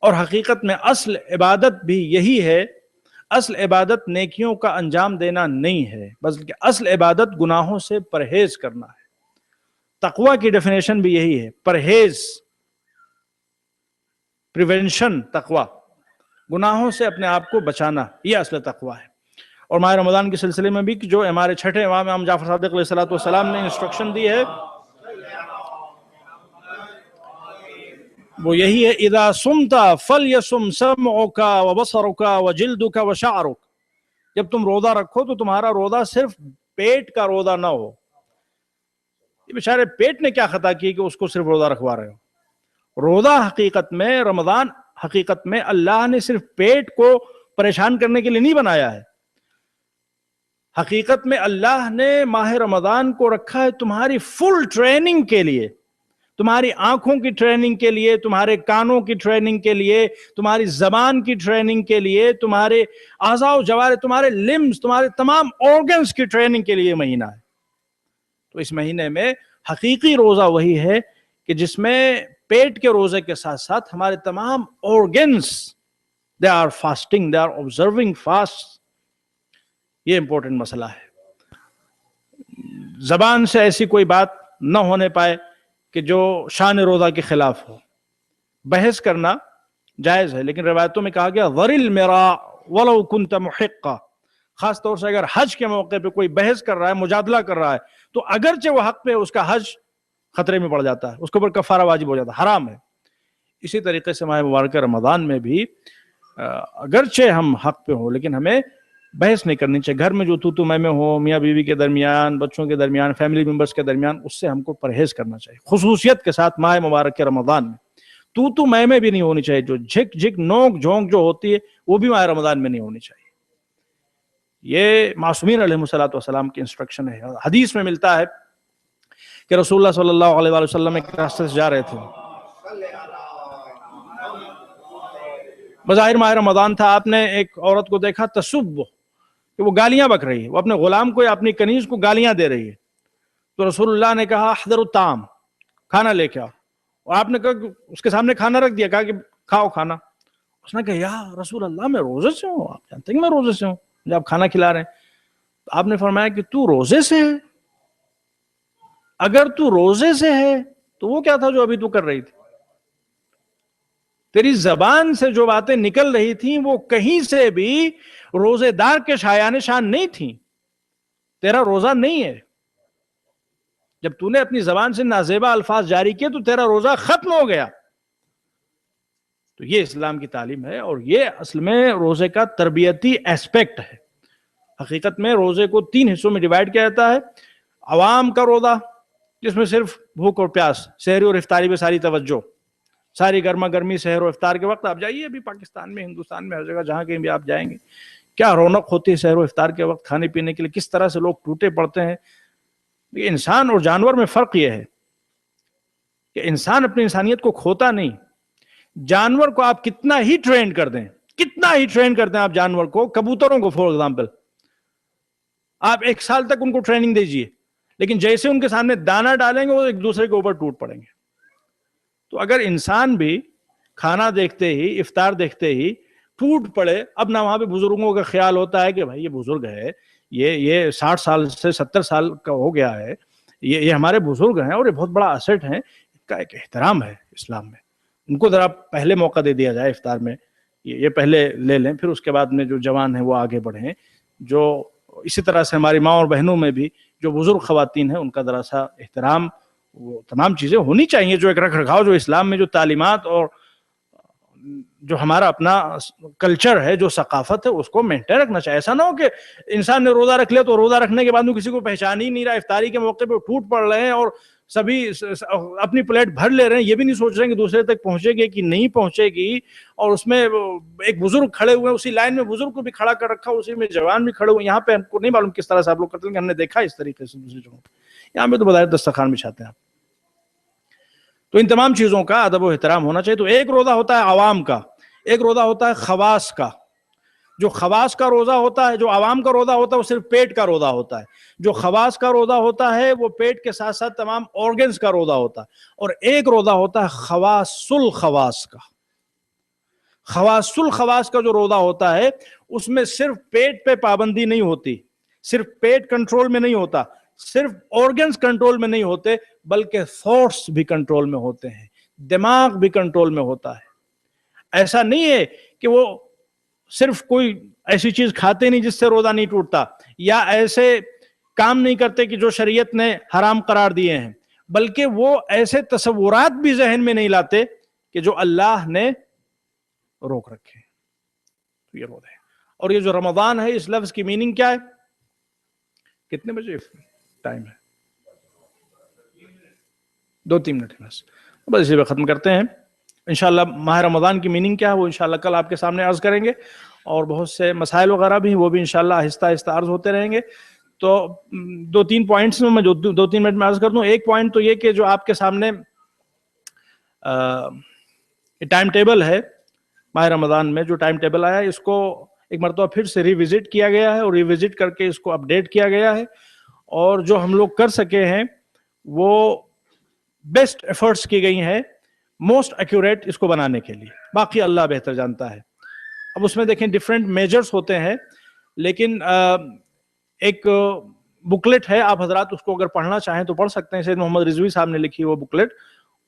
اور حقیقت میں اصل عبادت بھی یہی ہے. اصل عبادت نیکیوں کا انجام دینا نہیں ہے، بلکہ اصل عبادت گناہوں سے پرہیز کرنا ہے. تقوی کی ڈیفینیشن بھی یہی ہے، پرہیز، پریونشن. تقوی گناہوں سے اپنے آپ کو بچانا، یہ اصل تقوی ہے. اور ماہ رمضان کے سلسلے میں بھی جو ہمارے چھٹے امام جعفر صادق علیہ السلام نے انسٹرکشن دی ہے وہ یہی ہے، اذا صمت فلیصم سمعک وبصرک وجلدک وشعرک. جب تم روزہ رکھو تو تمہارا روزہ صرف پیٹ کا روزہ نہ ہو. یہ بیچارے پیٹ نے کیا خطا کی کہ اس کو صرف روزہ رکھوا رہے ہو؟ روزہ حقیقت میں، رمضان حقیقت میں اللہ نے صرف پیٹ کو پریشان کرنے کے لیے نہیں بنایا ہے. حقیقت میں اللہ نے ماہ رمضان کو رکھا ہے تمہاری فل ٹریننگ کے لیے، تمہاری آنکھوں کی ٹریننگ کے لیے، تمہارے کانوں کی ٹریننگ کے لیے، تمہاری زبان کی ٹریننگ کے لیے، تمہارے اعضاء و جوارح، تمہارے لمز، تمہارے تمام آرگنز کی ٹریننگ کے لیے یہ مہینہ ہے. تو اس مہینے میں حقیقی روزہ وہی ہے کہ جس میں پیٹ کے روزے کے ساتھ ساتھ ہمارے تمام organs they are fasting, they are observing fast. یہ امپورٹنٹ مسئلہ ہے. زبان سے ایسی کوئی بات نہ ہونے پائے کہ جو شان روزہ کے خلاف ہو. بحث کرنا جائز ہے، لیکن روایتوں میں کہا گیا ذر المراء ولو كنت محقا. خاص طور سے اگر حج کے موقع پہ کوئی بحث کر رہا ہے، مجادلہ کر رہا ہے، تو اگرچہ وہ حق پہ، اس کا حج خطرے میں پڑ جاتا ہے، اس کے اوپر کفارہ واجب ہو جاتا ہے، حرام ہے. اسی طریقے سے ماہ مبارک رمضان میں بھی اگرچہ ہم حق پہ ہوں لیکن ہمیں بحث نہیں کرنی چاہیے. گھر میں جو تو میں ہو، میاں بیوی کے درمیان، بچوں کے درمیان، فیملی ممبرز کے درمیان، اس سے ہم کو پرہیز کرنا چاہیے. خصوصیت کے ساتھ ماہ مبارک کے رمضان میں تو میں بھی نہیں ہونی چاہیے. جو جھک جھک نوک جھونک جو ہوتی ہے وہ بھی ماہ رمضان میں نہیں ہونی چاہیے. یہ معصومین علیہ الصلوۃ والسلام کی انسٹرکشن ہے. حدیث میں ملتا ہے کہ رسول اللہ صلی اللہ علیہ وآلہ وسلم ایک راستے سے جا رہے تھے. بظاہر ماہ رمضان تھا. آپ نے ایک عورت کو دیکھا تسب، کہ وہ گالیاں بک رہی ہے، وہ اپنے غلام کو یا اپنی کنیز کو گالیاں دے رہی ہے. تو رسول اللہ نے کہا احضر الطعام، کھانا لے کے آؤ. اور آپ نے کہا کہ اس کے سامنے کھانا رکھ دیا، کہا کہ کھاؤ کھانا. اس نے کہا یا رسول اللہ میں روزے سے ہوں، آپ جانتے ہیں کہ میں روزے سے ہوں، مجھے آپ کھانا کھلا رہے ہیں. تو آپ نے فرمایا کہ تو روزے سے ہے؟ اگر تو روزے سے ہے تو وہ کیا تھا جو ابھی تو کر رہی تھی؟ تیری زبان سے جو باتیں نکل رہی تھیں وہ کہیں سے بھی روزے دار کے شایان شان نہیں تھیں. تیرا روزہ نہیں ہے. جب تو نے اپنی زبان سے نازیبا الفاظ جاری کیے تو تیرا روزہ ختم ہو گیا. تو یہ اسلام کی تعلیم ہے، اور یہ اصل میں روزے کا تربیتی ایسپیکٹ ہے. حقیقت میں روزے کو 3 حصوں میں ڈیوائیڈ کیا جاتا ہے. عوام کا روزہ، جس میں صرف بھوک اور پیاس، سحری اور افطاری پہ ساری توجہ، ساری گرما گرمی سحر و افطار کے وقت. آپ جائیے ابھی پاکستان میں، ہندوستان میں، ہر جگہ جہاں کہیں بھی آپ جائیں گے، کیا رونق ہوتی ہے سحر و افطار کے وقت کھانے پینے کے لیے، کس طرح سے لوگ ٹوٹے پڑتے ہیں. انسان اور جانور میں فرق یہ ہے کہ انسان اپنی انسانیت کو کھوتا نہیں. جانور کو آپ کتنا ہی ٹرین کر دیں، کتنا ہی ٹرین کرتے ہیں آپ جانور کو، کبوتروں کو فور ایگزامپل، آپ 1 سال تک ان کو ٹریننگ دیجئے، لیکن جیسے ان کے سامنے دانا ڈالیں گے وہ ایک دوسرے کے اوپر ٹوٹ پڑیں گے. تو اگر انسان بھی کھانا دیکھتے ہی، افطار دیکھتے ہی ٹوٹ پڑے، اب نہ وہاں پہ بزرگوں کا خیال ہوتا ہے کہ بھائی یہ بزرگ ہے، یہ 60 سال سے 70 سال کا ہو گیا ہے، یہ ہمارے بزرگ ہیں اور یہ بہت بڑا ایسٹ ہیں. ان کا ایک احترام ہے اسلام میں. ان کو ذرا پہلے موقع دے دیا جائے افطار میں، یہ پہلے لے لیں، پھر اس کے بعد میں جو جوان ہیں وہ آگے بڑھیں. جو اسی طرح سے ہماری ماں اور بہنوں میں بھی جو بزرگ خواتین ہیں ان کا ذرا سا احترام، وہ تمام چیزیں ہونی چاہیے. جو ایک رکھ رکھاؤ جو اسلام میں جو تعلیمات اور جو ہمارا اپنا کلچر ہے، جو ثقافت ہے، اس کو مینٹین رکھنا چاہیے. ایسا نہ ہو کہ انسان نے روزہ رکھ لیا تو روزہ رکھنے کے بعد میں کسی کو پہچان ہی نہیں رہا، افطاری کے موقع پہ ٹوٹ پڑ رہے ہیں اور سبھی اپنی پلیٹ بھر لے رہے ہیں، یہ بھی نہیں سوچ رہے ہیں کہ دوسرے تک پہنچے گی کہ نہیں پہنچے گی. اور اس میں ایک بزرگ کھڑے ہوئے، اسی لائن میں بزرگ کو بھی کھڑا کر رکھا، اسی میں جوان بھی کھڑے ہوئے. یہاں پہ ہم کو نہیں معلوم کس طرح سے آپ لوگ کرتے ہیں، ہم نے دیکھا اس طریقے سے دوسری جگہوں پہ. یہاں پہ تو بظاہر دسترخوان بچھاتے ہیں. تو ان تمام چیزوں کا ادب و احترام ہونا چاہیے. تو ایک روزہ ہوتا ہے عوام کا، ایک روزہ ہوتا ہے خواص کا. جو خواص کا روزہ ہوتا ہے، جو عوام کا روزہ ہوتا ہے، وہ صرف پیٹ کا روزہ ہوتا ہے. جو خواص کا روزہ ہوتا ہے وہ پیٹ کے ساتھ ساتھ تمام آرگنز کا روزہ ہوتا ہے. اور ایک روزہ ہوتا ہے خواص الخواص کا. خواص الخواص کا جو روزہ ہوتا ہے اس میں صرف پیٹ پہ پابندی نہیں ہوتی، صرف پیٹ کنٹرول میں نہیں ہوتا، صرف آرگنز کنٹرول میں نہیں ہوتے، بلکہ تھاٹس بھی کنٹرول میں ہوتے ہیں، دماغ بھی کنٹرول میں ہوتا ہے. ایسا نہیں ہے کہ وہ صرف کوئی ایسی چیز کھاتے نہیں جس سے روزہ نہیں ٹوٹتا، یا ایسے کام نہیں کرتے کہ جو شریعت نے حرام قرار دیے ہیں، بلکہ وہ ایسے تصورات بھی ذہن میں نہیں لاتے کہ جو اللہ نے روک رکھے. تو یہ روزہ ہے. اور یہ جو رمضان ہے، اس لفظ کی میننگ کیا ہے؟ کتنے بجے ٹائم ہے؟ 2-3 منٹ بس اسی پہ ختم کرتے ہیں. انشاءاللہ ماہ رمضان کی میننگ کیا ہے وہ انشاءاللہ کل آپ کے سامنے عرض کریں گے، اور بہت سے مسائل وغیرہ بھی وہ بھی انشاءاللہ آہستہ آہستہ عرض ہوتے رہیں گے. تو 2-3 پوائنٹس میں جو 2-3 منٹ میں عرض کر دوں. ایک پوائنٹ تو یہ کہ جو آپ کے سامنے ٹائم ٹیبل ہے ماہ رمضان میں، جو ٹائم ٹیبل آیا ہے، اس کو ایک مرتبہ پھر سے ریوزٹ کیا گیا ہے، اور ریوزٹ کر کے اس کو اپڈیٹ کیا گیا ہے. اور جو ہم لوگ کر سکے ہیں وہ بیسٹ ایفرٹس کی گئی ہیں موسٹ ایکوریٹ اس کو بنانے کے لیے. باقی اللہ بہتر جانتا ہے. اب اس میں دیکھیں ڈیفرنٹ میجرز ہوتے ہیں، لیکن ایک بکلیٹ ہے، آپ حضرات اس کو اگر پڑھنا چاہیں تو پڑھ سکتے ہیں. سید محمد رضوی صاحب نے لکھی وہ بکلیٹ،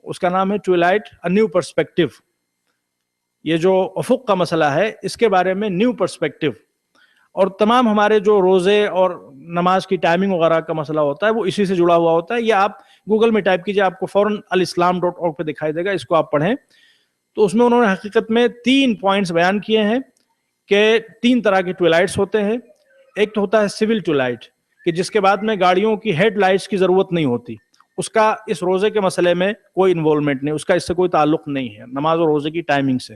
اس کا نام ہے ٹوائلائٹ اے نیو پرسپیکٹو. یہ جو افق کا مسئلہ ہے اس کے بارے میں نیو پرسپیکٹو، اور تمام ہمارے جو روزے اور نماز کی ٹائمنگ وغیرہ کا مسئلہ ہوتا ہے وہ اسی سے جڑا ہوا ہوتا ہے. یہ آپ گوگل میں ٹائپ کیجئے، آپ کو فوراً alislam.org پہ دکھائی دے گا، اس کو آپ پڑھیں. تو اس میں انہوں نے حقیقت میں 3 پوائنٹس بیان کیے ہیں کہ 3 طرح کے ٹوائلائٹس ہوتے ہیں. ایک تو ہوتا ہے سول ٹوائلائٹ، کہ جس کے بعد میں گاڑیوں کی ہیڈ لائٹس کی ضرورت نہیں ہوتی. اس کا اس روزے کے مسئلے میں کوئی انوالومنٹ نہیں، اس کا اس سے کوئی تعلق نہیں ہے نماز اور روزے کی ٹائمنگ سے.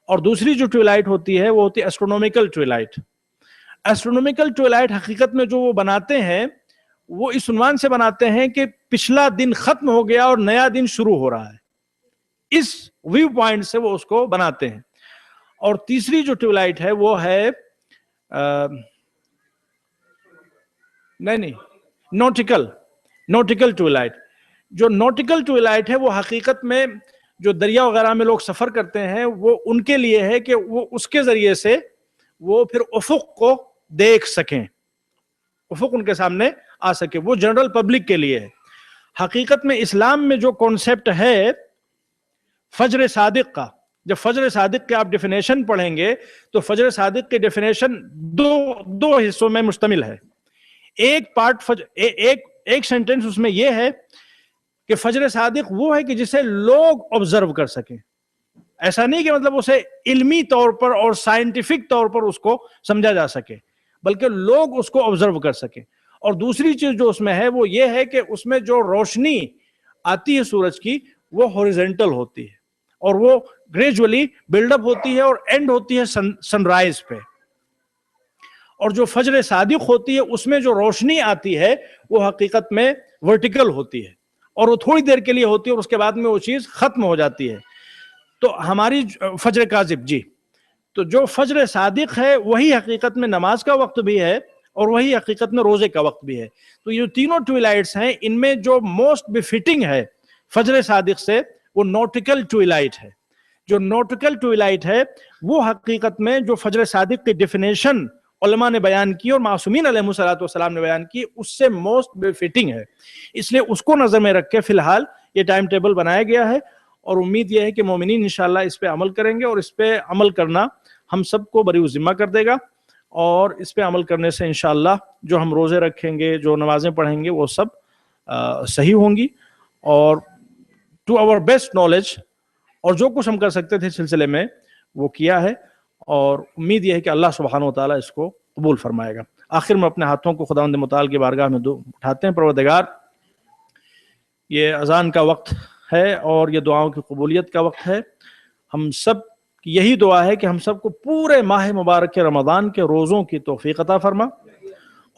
اور دوسری جو ٹوائلائٹ ہوتی ہے وہ ہوتی ہے ایسٹرونومیکل ٹوائلائٹ. ایسٹرونومیکل ٹوائلائٹ حقیقت میں جو وہ بناتے ہیں وہ اس عنوان سے بناتے ہیں کہ پچھلا دن ختم ہو گیا اور نیا دن شروع ہو رہا ہے. اس ویو پوائنٹ سے وہ اس کو بناتے ہیں. اور تیسری جو ٹوائلائٹ ہے وہ ہے نوٹیکل ٹوائلائٹ. جو نوٹیکل ٹوائلائٹ ہے وہ حقیقت میں جو دریا وغیرہ میں لوگ سفر کرتے ہیں وہ ان کے لیے ہے کہ وہ اس کے ذریعے سے وہ پھر افق کو دیکھ سکیں، افق ان کے سامنے آ سکے. وہ جنرل پبلک کے لیے ہے. حقیقت میں اسلام میں جو کانسیپٹ ہے فجر صادق کا، جب فجر صادق کے آپ ڈیفینیشن پڑھیں گے تو فجر صادق کی ڈیفینیشن دو حصوں میں مشتمل ہے. ایک پارٹ ایک سینٹنس اس میں یہ ہے کہ فجر صادق وہ ہے کہ جسے لوگ آبزرو کر سکیں. ایسا نہیں کہ مطلب اسے علمی طور پر اور سائنٹیفک طور پر اس کو سمجھا جا سکے، بلکہ لوگ اس کو آبزرو کر سکیں. اور دوسری چیز جو اس میں ہے وہ یہ ہے کہ اس میں جو روشنی آتی ہے سورج کی وہ ہاریزونٹل ہوتی ہے، اور وہ گریجولی بلڈ اپ ہوتی ہے اور اینڈ ہوتی ہے سن رائز پہ. اور جو فجر صادق ہوتی ہے اس میں جو روشنی آتی ہے وہ حقیقت میں ورٹیکل ہوتی ہے، اور وہ تھوڑی دیر کے لیے ہوتی ہے اور اس کے بعد میں وہ چیز ختم ہو جاتی ہے. تو ہماری فجر کاذب تو جو فجر صادق ہے وہی حقیقت میں نماز کا وقت بھی ہے اور وہی حقیقت میں روزے کا وقت بھی ہے. تو یہ تینوں ٹوائلائٹس ہیں، ان میں جو موسٹ بفٹنگ ہے فجر صادق سے وہ نوٹیکل ٹوائلائٹ ہے. جو نوٹیکل ٹوائلائٹ ہے وہ حقیقت میں جو فجر صادق کی ڈیفینیشن علماء نے بیان کی اور معصومین علیہ السلام نے بیان کی اس سے موسٹ بفٹنگ ہے. اس لیے اس کو نظر میں رکھ کے فی الحال یہ ٹائم ٹیبل بنایا گیا ہے، اور امید یہ ہے کہ مومنین انشاءاللہ اس پہ عمل کریں گے، اور اس پہ عمل کرنا ہم سب کو بری ذمہ کر دے گا. اور اس پہ عمل کرنے سے انشاءاللہ جو ہم روزے رکھیں گے، جو نمازیں پڑھیں گے، وہ سب صحیح ہوں گی. اور ٹو آور بیسٹ نالج اور جو کچھ ہم کر سکتے تھے اس سلسلے میں وہ کیا ہے، اور امید یہ ہے کہ اللہ سبحانہ و تعالیٰ اس کو قبول فرمائے گا. آخر میں اپنے ہاتھوں کو خداوند متعال کی بارگاہ میں اٹھاتے ہیں. پروردگار، یہ اذان کا وقت ہے اور یہ دعاؤں کی قبولیت کا وقت ہے. ہم سب کی یہی دعا ہے کہ ہم سب کو پورے ماہ مبارک رمضان کے روزوں کی توفیق عطا فرما،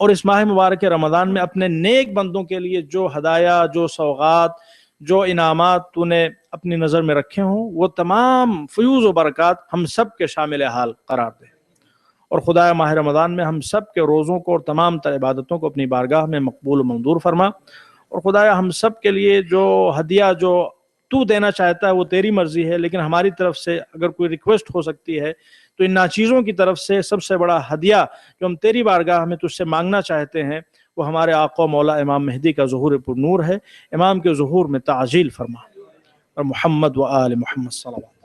اور اس ماہ مبارک رمضان میں اپنے نیک بندوں کے لیے جو ہدایہ، جو سوغات، جو انعامات تو نے اپنی نظر میں رکھے ہوں وہ تمام فیوز و برکات ہم سب کے شامل حال قرار دے. اور خدایا ماہ رمضان میں ہم سب کے روزوں کو اور تمام تر عبادتوں کو اپنی بارگاہ میں مقبول و منظور فرما، اور خدایا ہم سب کے لیے جو ہدیہ جو تو دینا چاہتا ہے وہ تیری مرضی ہے، لیکن ہماری طرف سے اگر کوئی ریکویسٹ ہو سکتی ہے تو ان ناچیزوں کی طرف سے سب سے بڑا ہدیہ جو ہم تیری بارگاہ میں تجھ سے مانگنا چاہتے ہیں وہ ہمارے آقا و مولا امام مہدی کا ظہور پر نور ہے۔ امام کے ظہور میں تعجیل فرما، اور محمد و آل محمد صلی اللہ علیہ وسلم۔